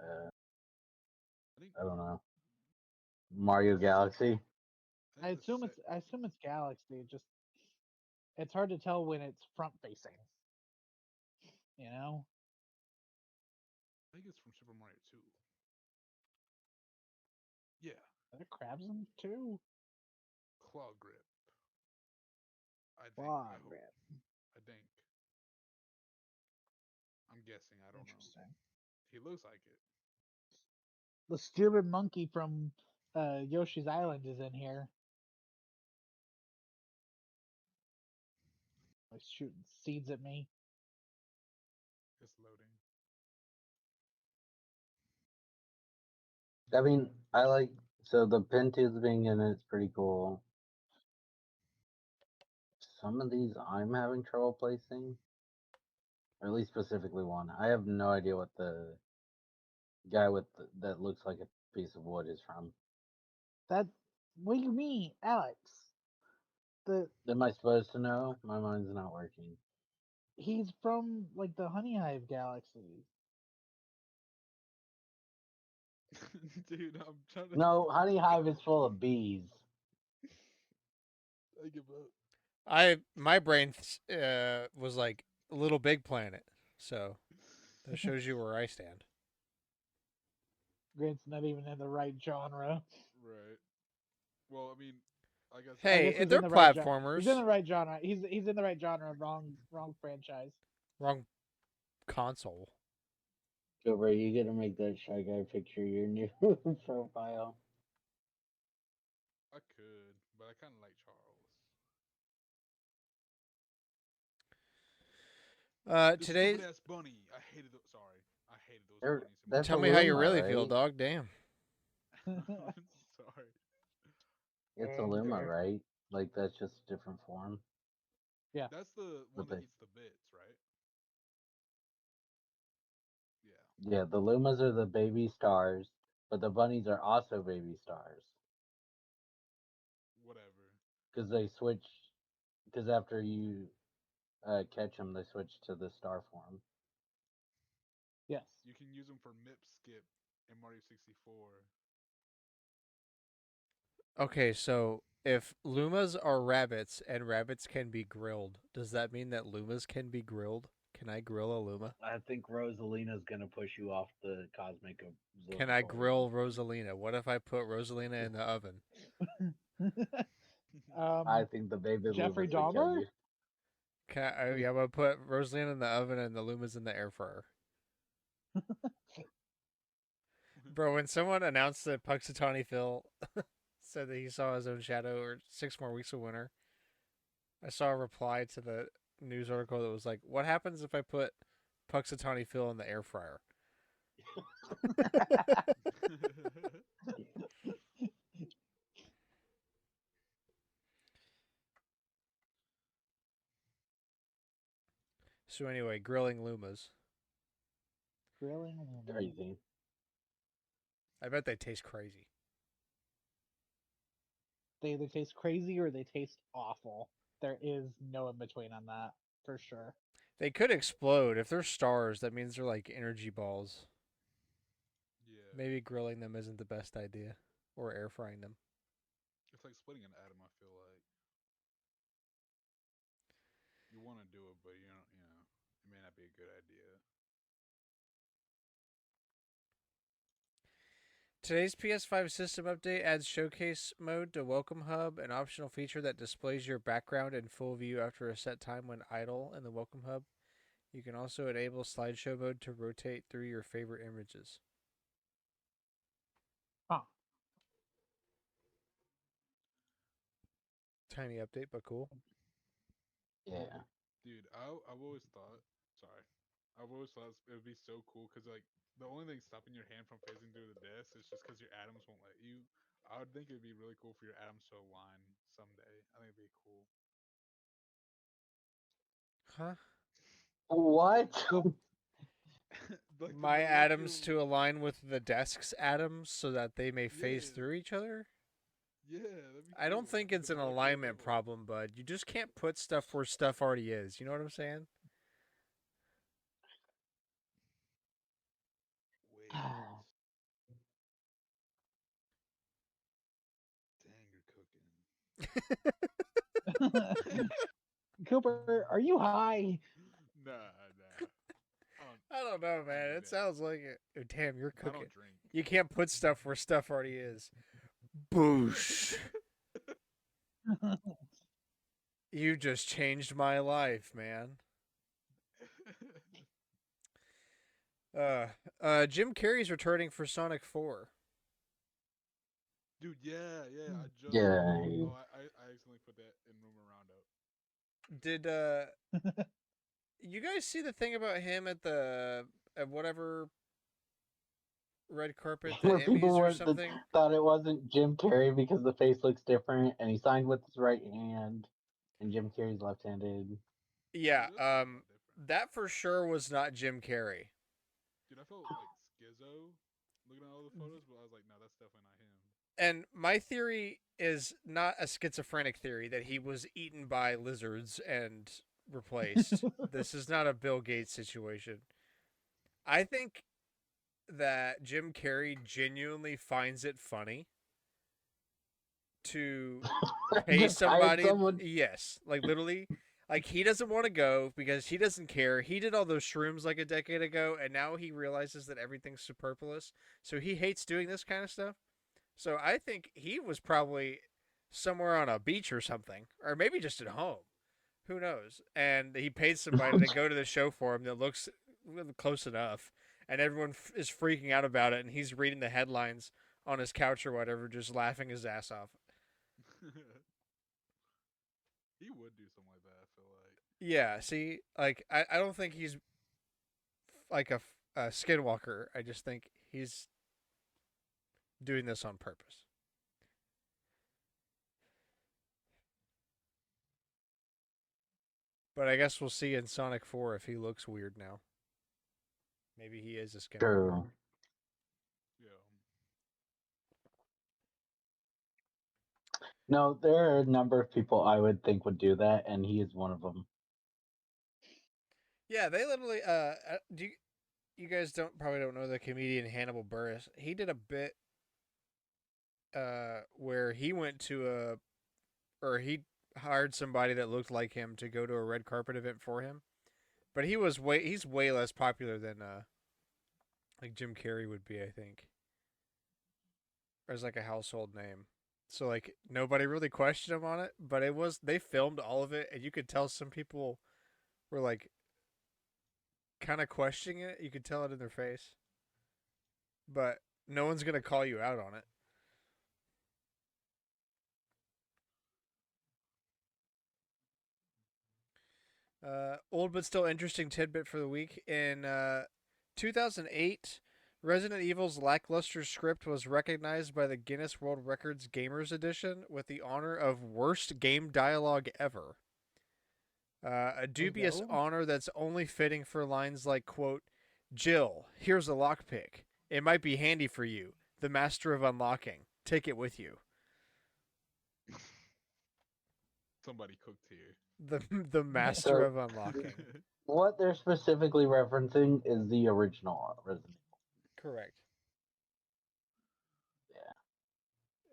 I think I don't know. Mario Galaxy. I assume it's Galaxy. It's hard to tell when it's front facing. You know? I think it's from Super Mario 2. Yeah. Are there crabs in it too? Claw grip. I think. Claw I hope. grip. I think. I'm guessing. I don't know. Interesting. He looks like it. The stupid monkey from Yoshi's Island is in here. Like shooting seeds at me. It's loading. I mean, I like so the Pinto's being in it's pretty cool. Some of these I'm having trouble placing, or at least specifically one. I have no idea what the guy with that looks like a piece of wood is from. That what do you mean, Alex? The Am I supposed to know? My mind's not working. He's from like the Honey Hive galaxy. Dude, I'm trying to. No, Honey Hive is full of bees. I give up. My brain was like Little Big Planet, so that shows you where I stand. Grant's not even in the right genre. Right. Well, I mean, I guess. I Hey, guess he's they're in the right platformers. He's in the right genre. He's in the right genre. Wrong franchise. Wrong console. Cobra, you gotta make that Shy Guy picture your new profile. I could, but I kind of like Charles. This Today, stupid ass bunny. I hated those. Sorry, I hated those They're- bunnies. In that's tell a me how you Luma, really feel, right? dog. Damn. Sorry. It's a Luma, Fair. right? Like that's just a different form. Yeah. That's the one But that they- eats the bits, right? Yeah. Yeah, the Lumas are the baby stars, but the bunnies are also baby stars Whatever. because they switch. Because after you catch them, they switch to the star form. Yes. You can use them for Mip Skip in Mario 64. Okay, so if Lumas are rabbits and rabbits can be grilled, does that mean that Lumas can be grilled? Can I grill a Luma? I think Rosalina's gonna push you off the cosmic Can I observatory. grill Rosalina? What if I put Rosalina in the oven? I think the baby Jeffrey Loomis would kill Dahmer? you. Yeah, I'm gonna put Rosalina in the oven and the Lumas in the air fryer. Bro, when someone announced that Puxatawny Phil said that he saw his own shadow or 6 more weeks of winter, I saw a reply to the news article that was like, "What happens if I put Puxatawny Phil in the air fryer?" So anyway, grilling Lumas. Grilling Lumas. Crazy. I bet they taste crazy. They either taste crazy or they taste awful. There is no in between on that, for sure. They could explode. If they're stars, that means they're like energy balls. Yeah. Maybe grilling them isn't the best idea. Or air frying them. It's like splitting an atom, I feel like. You want to do it, but it may not be a good idea. Today's PS5 system update adds showcase mode to Welcome Hub, an optional feature that displays your background in full view after a set time when idle in the Welcome Hub. You can also enable slideshow mode to rotate through your favorite images. Huh. Tiny update, but cool. Yeah. Dude, I've always thought. Sorry, I've always thought it would be so cool because like the only thing stopping your hand from phasing through the desk is just because your atoms won't let you. I would think it'd be really cool for your atoms to align someday. I think it'd be cool. Huh? What? Like the My atoms molecular. to align with the desk's atoms so that they may phase Yeah, through each other? yeah, that'd be I don't cool. think it's The an molecular alignment level. problem, bud. You just can't put stuff where stuff already is. You know what I'm saying? Wait, dang, you're cooking. Cooper, are you high? Nah. I don't know, I don't man. do It that. sounds like it. Oh, damn, you're I cooking. don't drink. You can't put stuff where stuff already is. Boosh. You just changed my life, man. Jim Carrey's returning for Sonic 4. Dude, yeah. I just saw Yeah. that. Oh, I accidentally put that in rumor roundup. Did you guys see the thing about him at the at whatever red carpet, the Where people Emmys or were something? thought it wasn't Jim Carrey because the face looks different, and he signed with his right hand, and Jim Carrey's left-handed. Yeah, It does look a lot different. that for sure was not Jim Carrey. Dude, I felt like schizo looking at all the photos, but I was like, no, that's definitely not him. And my theory is not a schizophrenic theory that he was eaten by lizards and replaced. This is not a Bill Gates situation. I think that Jim Carrey genuinely finds it funny to pay Just hired somebody. someone. Yes, like literally, like he doesn't want to go because he doesn't care. He did all those shrooms like a decade ago, and now he realizes that everything's superfluous. So he hates doing this kind of stuff. So I think he was probably somewhere on a beach or something, or maybe just at home. Who knows? And he paid somebody to go to the show for him that looks close enough, and everyone is freaking out about it, and he's reading the headlines on his couch or whatever, just laughing his ass off. He would do something like that, I feel like. Yeah, see, like I don't think he's like a skinwalker. I just think he's doing this on purpose. But I guess we'll see in Sonic 4 if he looks weird now. Maybe he is a skinwalker. True. Yeah. No, there are a number of people I would think would do that, and he is one of them. Yeah, they literally. Do you guys probably don't know the comedian Hannibal Buress? He did a bit where he went to or he hired somebody that looked like him to go to a red carpet event for him. But he's way less popular than like Jim Carrey would be, I think, as like a household name. So like nobody really questioned him on it, but they filmed all of it, and you could tell some people were like kind of questioning it. You could tell it in their face, but no one's gonna call you out on it. Old but still interesting tidbit for the week. In 2008, Resident Evil's lackluster script was recognized by the Guinness World Records Gamers Edition with the honor of Worst Game Dialogue Ever. A dubious go. honor that's only fitting for lines like, quote, Jill, here's a lockpick. It might be handy for you. The master of unlocking. Take it with you. Somebody cooked here. The master of unlocking. What they're specifically referencing is the original Resident Correct. Yeah.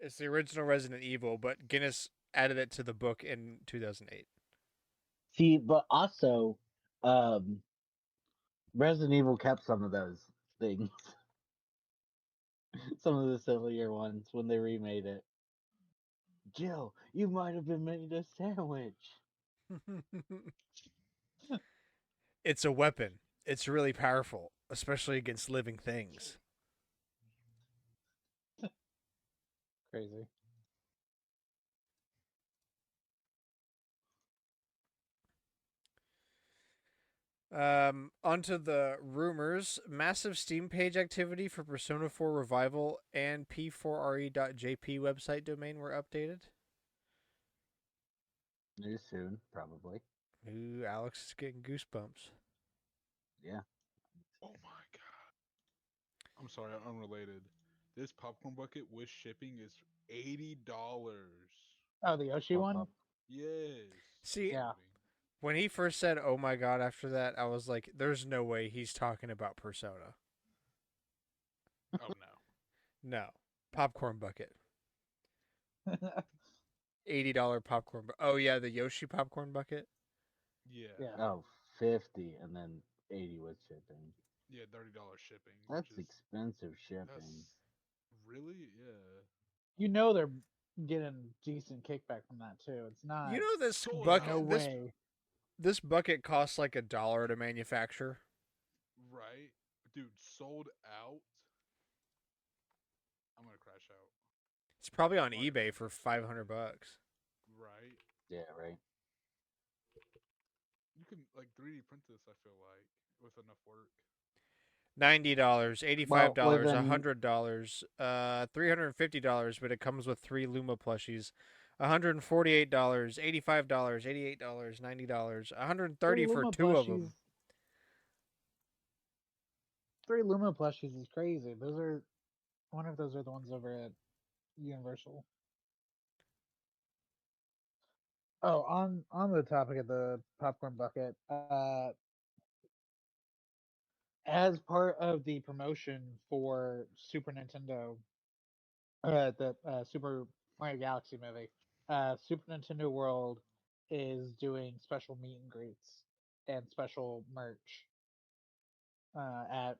It's the original Resident Evil, but Guinness added it to the book in 2008. See, but also, Resident Evil kept some of those things. Some of the sillier ones when they remade it. Jill, you might have been made a sandwich. It's a weapon. It's really powerful, especially against living things. Crazy. Onto the rumors. Massive Steam page activity for Persona 4 Revival and p4re.jp website domain were updated. New soon, probably. Ooh, Alex is getting goosebumps. Yeah. Oh my god. I'm sorry, unrelated. This popcorn bucket with shipping is $80. Oh, the Yoshi Pop one? up. Yes. See, Yeah. when he first said, oh my god, after that, I was like, there's no way he's talking about Persona. Oh no. No. Popcorn bucket. $80 popcorn. Oh, yeah, the Yoshi popcorn bucket. Yeah. Yeah. Oh, 50 and then 80 with shipping. Yeah, $30 shipping. That's which is, expensive shipping. That's really, yeah. You know they're getting decent kickback from that too. It's not. You know this Sold bucket. No out. way. This bucket costs like $1 to manufacture. Right? Dude, sold out. I'm gonna crash out. It's probably on Like, eBay for $500. Right? Yeah, right. You can like 3D print this, I feel like, with enough work. $90, $85, Well, within $100, $350, but it comes with 3 Luma plushies. $148, $85, $88, $90, $130 Three for Luma 2 of plushies. them. 3 Luma plushies is crazy. Those are. I wonder if those are the ones over at Universal. Oh, on the topic of the popcorn bucket, as part of the promotion for Super Nintendo, the Super Mario Galaxy movie, Super Nintendo World is doing special meet and greets and special merch at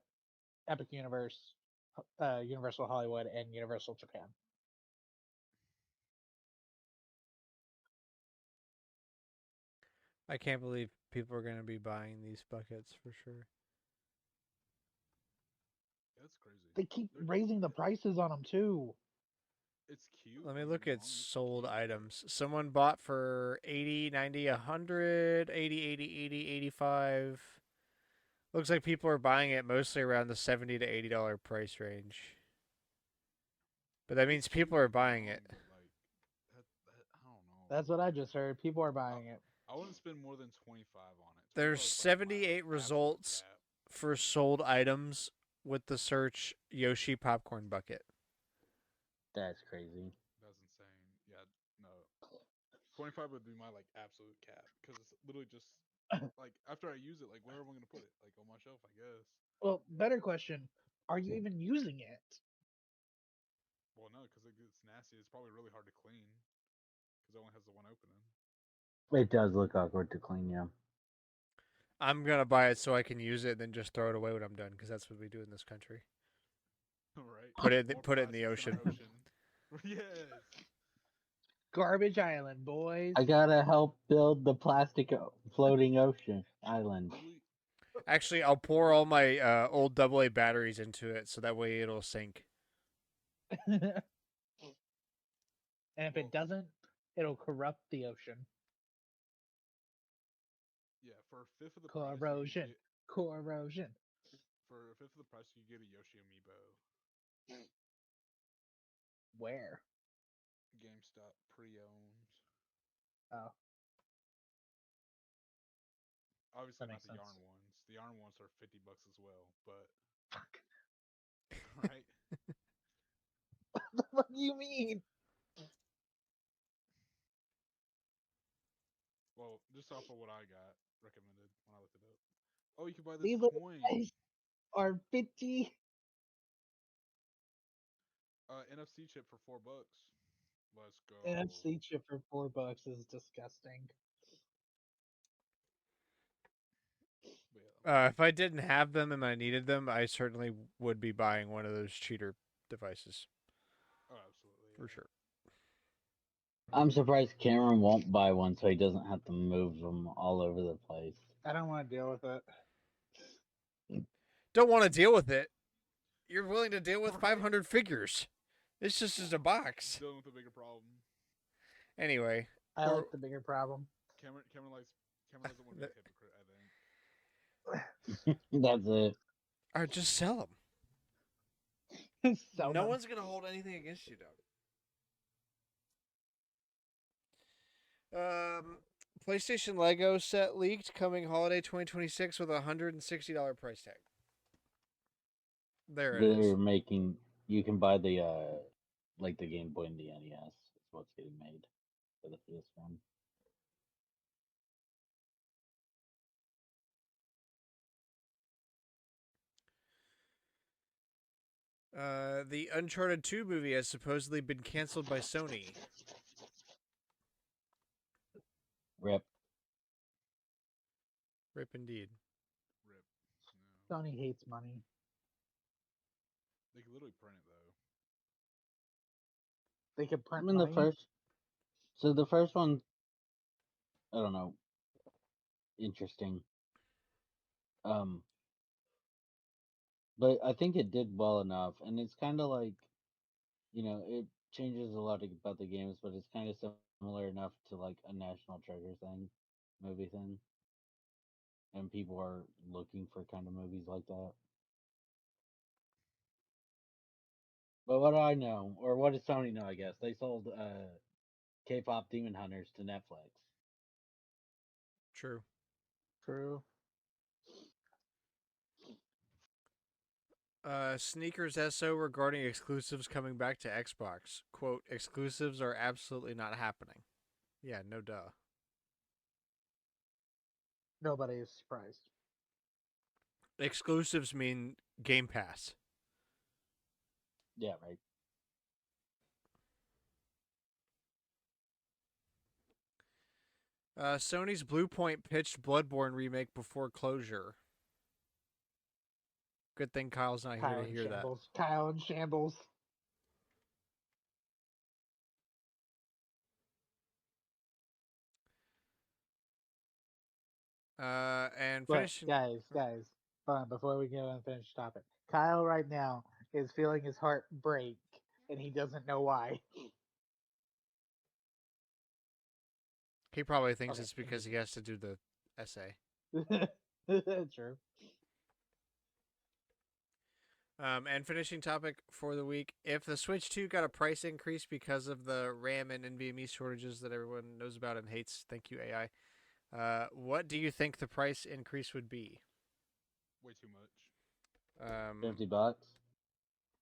Epic Universe, Universal Hollywood, and Universal Japan. I can't believe people are going to be buying these buckets for sure. That's crazy. They keep They're- raising the prices on them too. It's cute. Let me don't look get me at wrong, it's sold cute, but- items. Someone bought for 80, 90, 100, 80, 80, 80, 85. Looks like people are buying it mostly around the $70 to $80 price range. But that means It's cute, people are don't get me buying wrong, it. but, like, I don't know. That's what I just heard. People are buying it. I wouldn't spend more than 25 on it. There's 25 is, like, my 78 absolute results cap. for sold items with the search Yoshi popcorn bucket. That's crazy. That's insane. Yeah, no. 25 would be my like absolute cap because it's literally just like after I use it, like where am I gonna put it? Like on my shelf, I guess. Well, better question: are you even using it? Well, no, because it gets nasty. It's probably really hard to clean because it only has the one opening. It does look awkward to clean, yeah. I'm gonna buy it so I can use it and then just throw it away when I'm done because that's what we do in this country. Right? Put it More put it in the plastics in ocean. our ocean. Yes. Garbage Island, boys. I gotta help build the plastic floating ocean island. Really? Actually, I'll pour all my old AA batteries into it so that way it'll sink. And if Well, it doesn't, it'll corrupt the ocean. yeah. For a fifth of the price, you Corrosion. could Corrosion. for a fifth of the price, you get a Yoshi amiibo. Where? GameStop pre-owned. Oh, Obviously that not makes the sense. yarn ones. The yarn ones are $50 as well, but Fuck. right. What do you mean? Well, just off of what I got recommended when I looked it up. Oh, you can buy this These little coin. guys are 50. NFC chip for $4. Let's go. NFC chip for $4 is disgusting. But yeah, If I didn't have them and I needed them, I certainly would be buying one of those cheater devices oh, absolutely. for sure. I'm surprised Cameron won't buy one so he doesn't have to move them all over the place. I don't want to deal with it. Don't want to deal with it. You're willing to deal with Right. 500 figures. It's just a box. Dealing with a bigger problem. Anyway, I or- like the bigger problem. Cameron doesn't want to be a hypocrite, I think. That's it. or just sell them. Sell No them. one's gonna hold anything against you, Doug. PlayStation Lego set leaked coming holiday 2026 with a $160 price tag. There it is. They're making you can buy the like the Game Boy and the NES. That's what's getting made for this one. The Uncharted 2 movie has supposedly been canceled by Sony. Rip. Rip indeed. Rip. No. Sony hates money. They could literally print it though. They could I print mean money. the first one, I don't know, interesting. But I think it did well enough, and it's kind of like, it changes a lot about the games, but it's kind of similar enough to like a National Treasure movie thing, and people are looking for kind of movies like that. But what do I know, or what does Sony know? I guess they sold K-pop Demon Hunters to Netflix. True. True. Sneakers SO regarding exclusives coming back to Xbox. Quote, exclusives are absolutely not happening. Yeah, no duh. Nobody is surprised. Exclusives mean Game Pass. Yeah, right. Sony's Bluepoint pitched Bloodborne remake before closure. Good thing Kyle's not here Kyle to in hear that. shambles. Kyle in shambles. And But finishing. guys, hold on, before we go and finish the topic. Kyle right now is feeling his heart break, and he doesn't know why. He probably thinks Okay, it's because he has to do the essay. True. And finishing topic for the week: if the Switch 2 got a price increase because of the RAM and NVMe shortages that everyone knows about and hates, thank you AI. What do you think the price increase would be? Way too much. $50.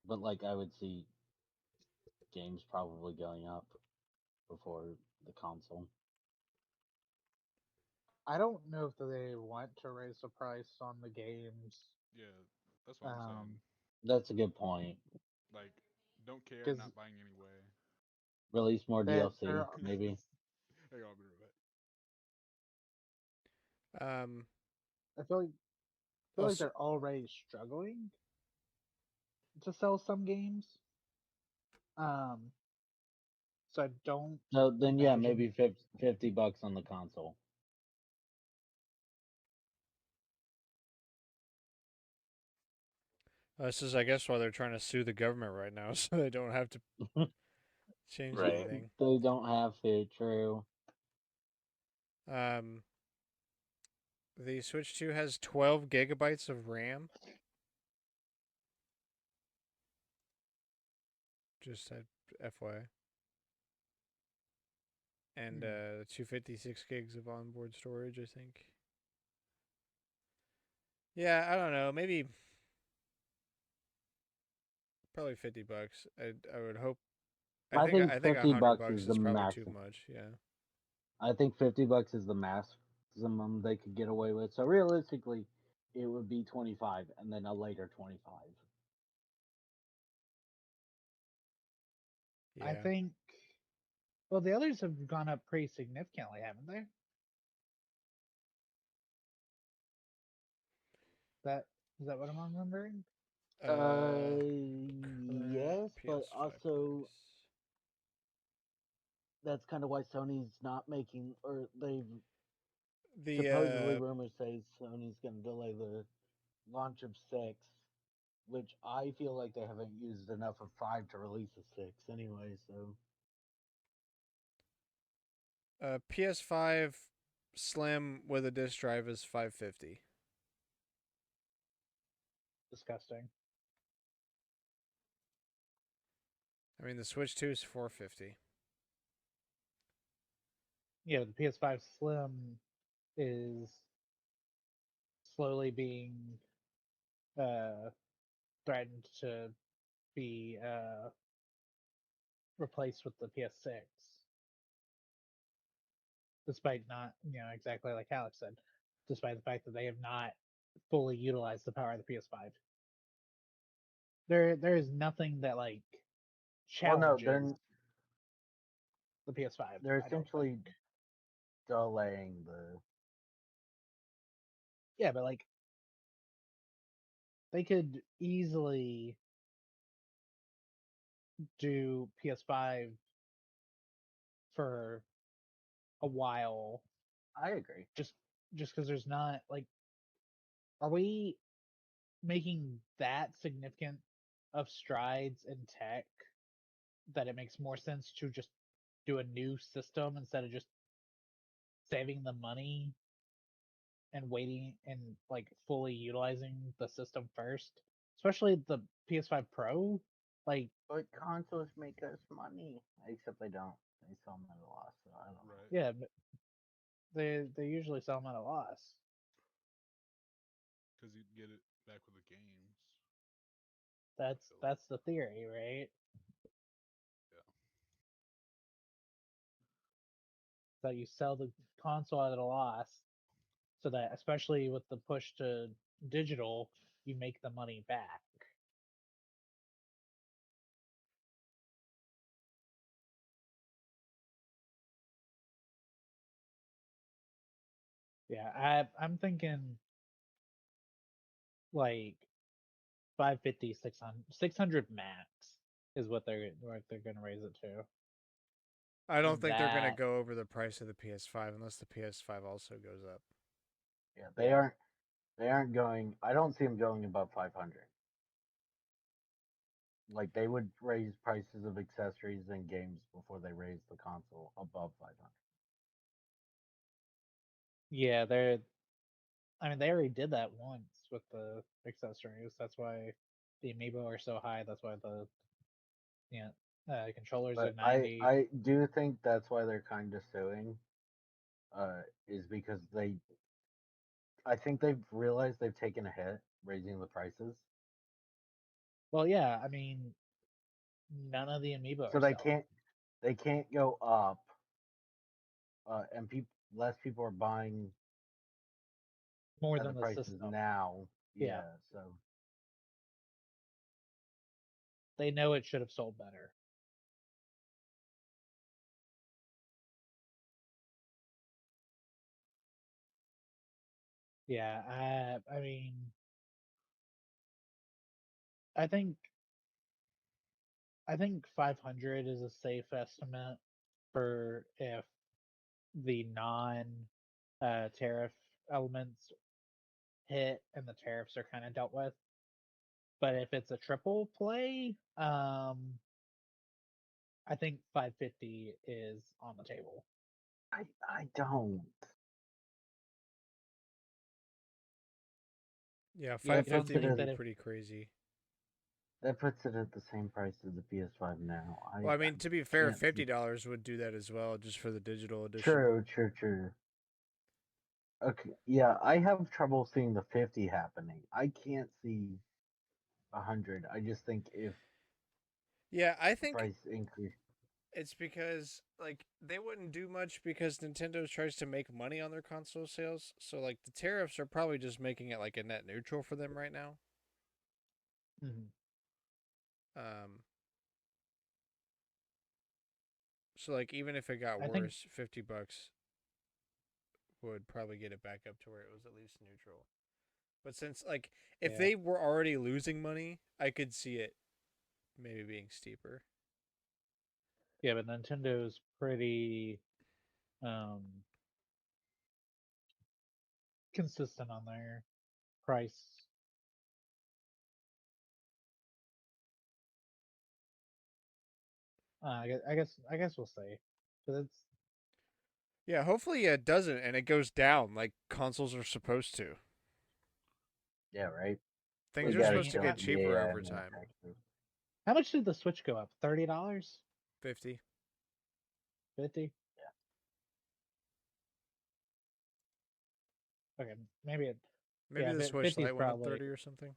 But like I would see games probably going up before the console. I don't know if they want to raise the price on the games. Yeah, that's what I'm saying. That's a good point. Like Don't care, 'Cause not buying anyway. Release more they're, DLC, maybe. Hey, I'll be right back. Um, I feel like also, they're already struggling to sell some games. Um, so I don't So then, yeah, imagine. maybe $50 on the console. this is, I guess, why they're trying to sue the government right now, so they don't have to change Right. anything. They don't have to. True. Um, the Switch 2 has 12 gigabytes of RAM. Just at FYI. And 256 gigs of onboard storage, I think. Yeah, I don't know. Maybe probably $50. I would hope. I think I think $50 $100 is the is probably too maximum. much. Yeah. I think $50 is the maximum they could get away with. So realistically, it would be 25, and then a later 25. Yeah. I think. Well, the others have gone up pretty significantly, haven't they? That is that what I'm remembering? Uh, Current yes, but PS5 also price. that's kind of why Sony's not making, or they've supposedly The rumors say Sony's going to delay the launch of 6, which I feel like they haven't used enough of 5 to release a 6 anyway, so. PS5 Slim with a disc drive is $550. Disgusting. I mean, the Switch 2 is $450. Yeah, the PS5 Slim is slowly being uh, threatened to be replaced with the PS6, despite not, exactly like Alex said, despite the fact that they have not fully utilized the power of the PS5. There is nothing that like Well, no, challenges the PS5. they're I don't think. essentially delaying the. Yeah, but like they could easily do PS5 for a while, I agree. just because there's not like, are we making that significant of strides in tech that it makes more sense to just do a new system instead of just saving the money and waiting and like fully utilizing the system first, especially the PS5 Pro. Like, But consoles make us money. Except they don't. They sell them at a loss, so I don't know. Right. yeah, but they usually sell them at a loss. Because you'd get it back with the games. That's the theory, right? Yeah. That you sell the console at a loss, so that especially with the push to digital, you make the money back. Yeah, I'm thinking like 550, 600, 600 max is what they're gonna raise it to. I don't And think they're going to that, go over the price of the PS5 unless the PS5 also goes up. Yeah, they Yeah. aren't. They aren't going. I don't see them going above 500. Like they would raise prices of accessories and games before they raise the console above 500. yeah, I mean, they already did that once with the accessories. That's why the amiibo are so high. That's why the yeah controllers are But 90. I do think that's why they're kind of suing. Is because I think they've realized they've taken a hit raising the prices, Well, yeah, I mean, none of the amiibo so are selling. they can't go up. And less people are buying More at the than the prices system. now. Yeah, Yeah, so they know it should have sold better. Yeah, I mean, I think 500 is a safe estimate for if the non tariff elements hit and the tariffs are kind of dealt with. But if it's a triple play, I think 550 is on the table. I don't. Yeah, You That don't 550 puts it think would at be that if pretty crazy. that puts it at the same price as the PS5 now. Well, I I mean, to be fair, can't see. $50 would do that as well, just for the digital edition. True. Okay, yeah, I have trouble seeing the 50 happening. I can't see 100. I just think if Yeah, I think price increase. it's because like they wouldn't do much because Nintendo tries to make money on their console sales. So like the tariffs are probably just making it like a net neutral for them right now. Mhm. Um, so like even if it got I think worse, $50 would probably get it back up to where it was at least neutral. But since like if yeah, they were already losing money, I could see it maybe being steeper. yeah, but Nintendo's pretty um consistent on their price. I guess we'll see. Because it's Yeah, hopefully it doesn't and it goes down like consoles are supposed to. Yeah, right. Things We are I gotta supposed mean, to kill get the cheaper AI over time. manufacturers. how much did the Switch go up? $30? 50. 50? Okay, maybe it. Maybe Yeah, the Switch 50's Lite went up probably 30 or something.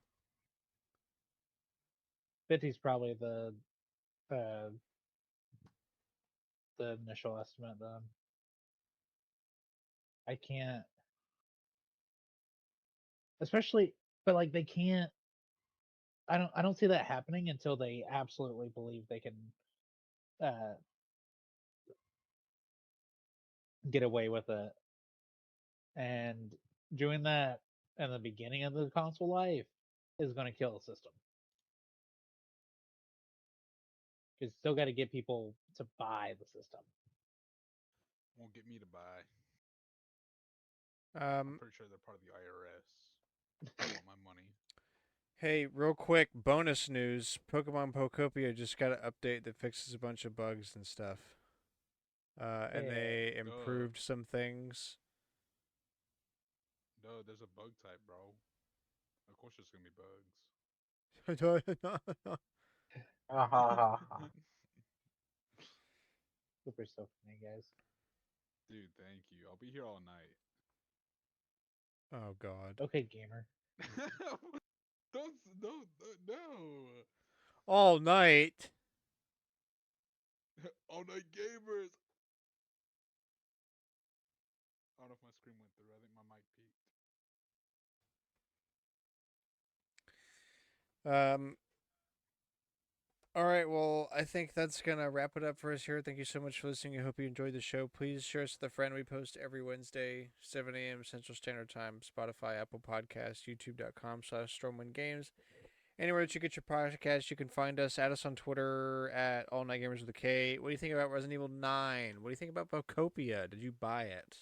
50's probably uh the initial estimate. Then I can't, especially, but like they can't. I don't see that happening until they absolutely believe they can uh get away with it, and doing that in the beginning of the console life is going to kill the system. Because still got to get people to buy the system. Won't get me to buy. I'm Um, pretty sure they're part of the IRS. They want my money. hey, real quick, bonus news: Pokemon Pokopia just got an update that fixes a bunch of bugs and stuff. And Yeah. they improved some things. Duh, there's a bug type, bro. Of course there's gonna be bugs. Ha ha ha ha. Super so funny, guys. Dude, thank you. I'll be here all night. Oh God! Okay, gamer. don't, no. All night. All night gamers. I don't know if my screen went through. I think my mic peaked. All right, well, I think that's going to wrap it up for us here. Thank you so much for listening. I hope you enjoyed the show. Please share us with a friend. We post every Wednesday, 7 a.m. Central Standard Time, Spotify, Apple Podcasts, YouTube.com/StormwindGames. Anywhere that you get your podcast, you can find us. Add us on Twitter at All Night Gamers with a K. What do you think about Resident Evil 9? What do you think about Pokopia? Did you buy it?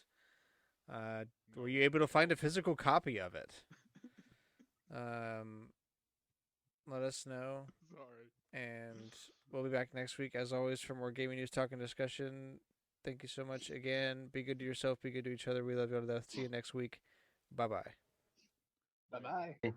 Were you able to find a physical copy of it? Let us know. Sorry. And we'll be back next week, as always, for more gaming news, talk, and discussion. Thank you so much again. Be good to yourself. Be good to each other. We love you all to death. See you next week. Bye-bye. Bye bye.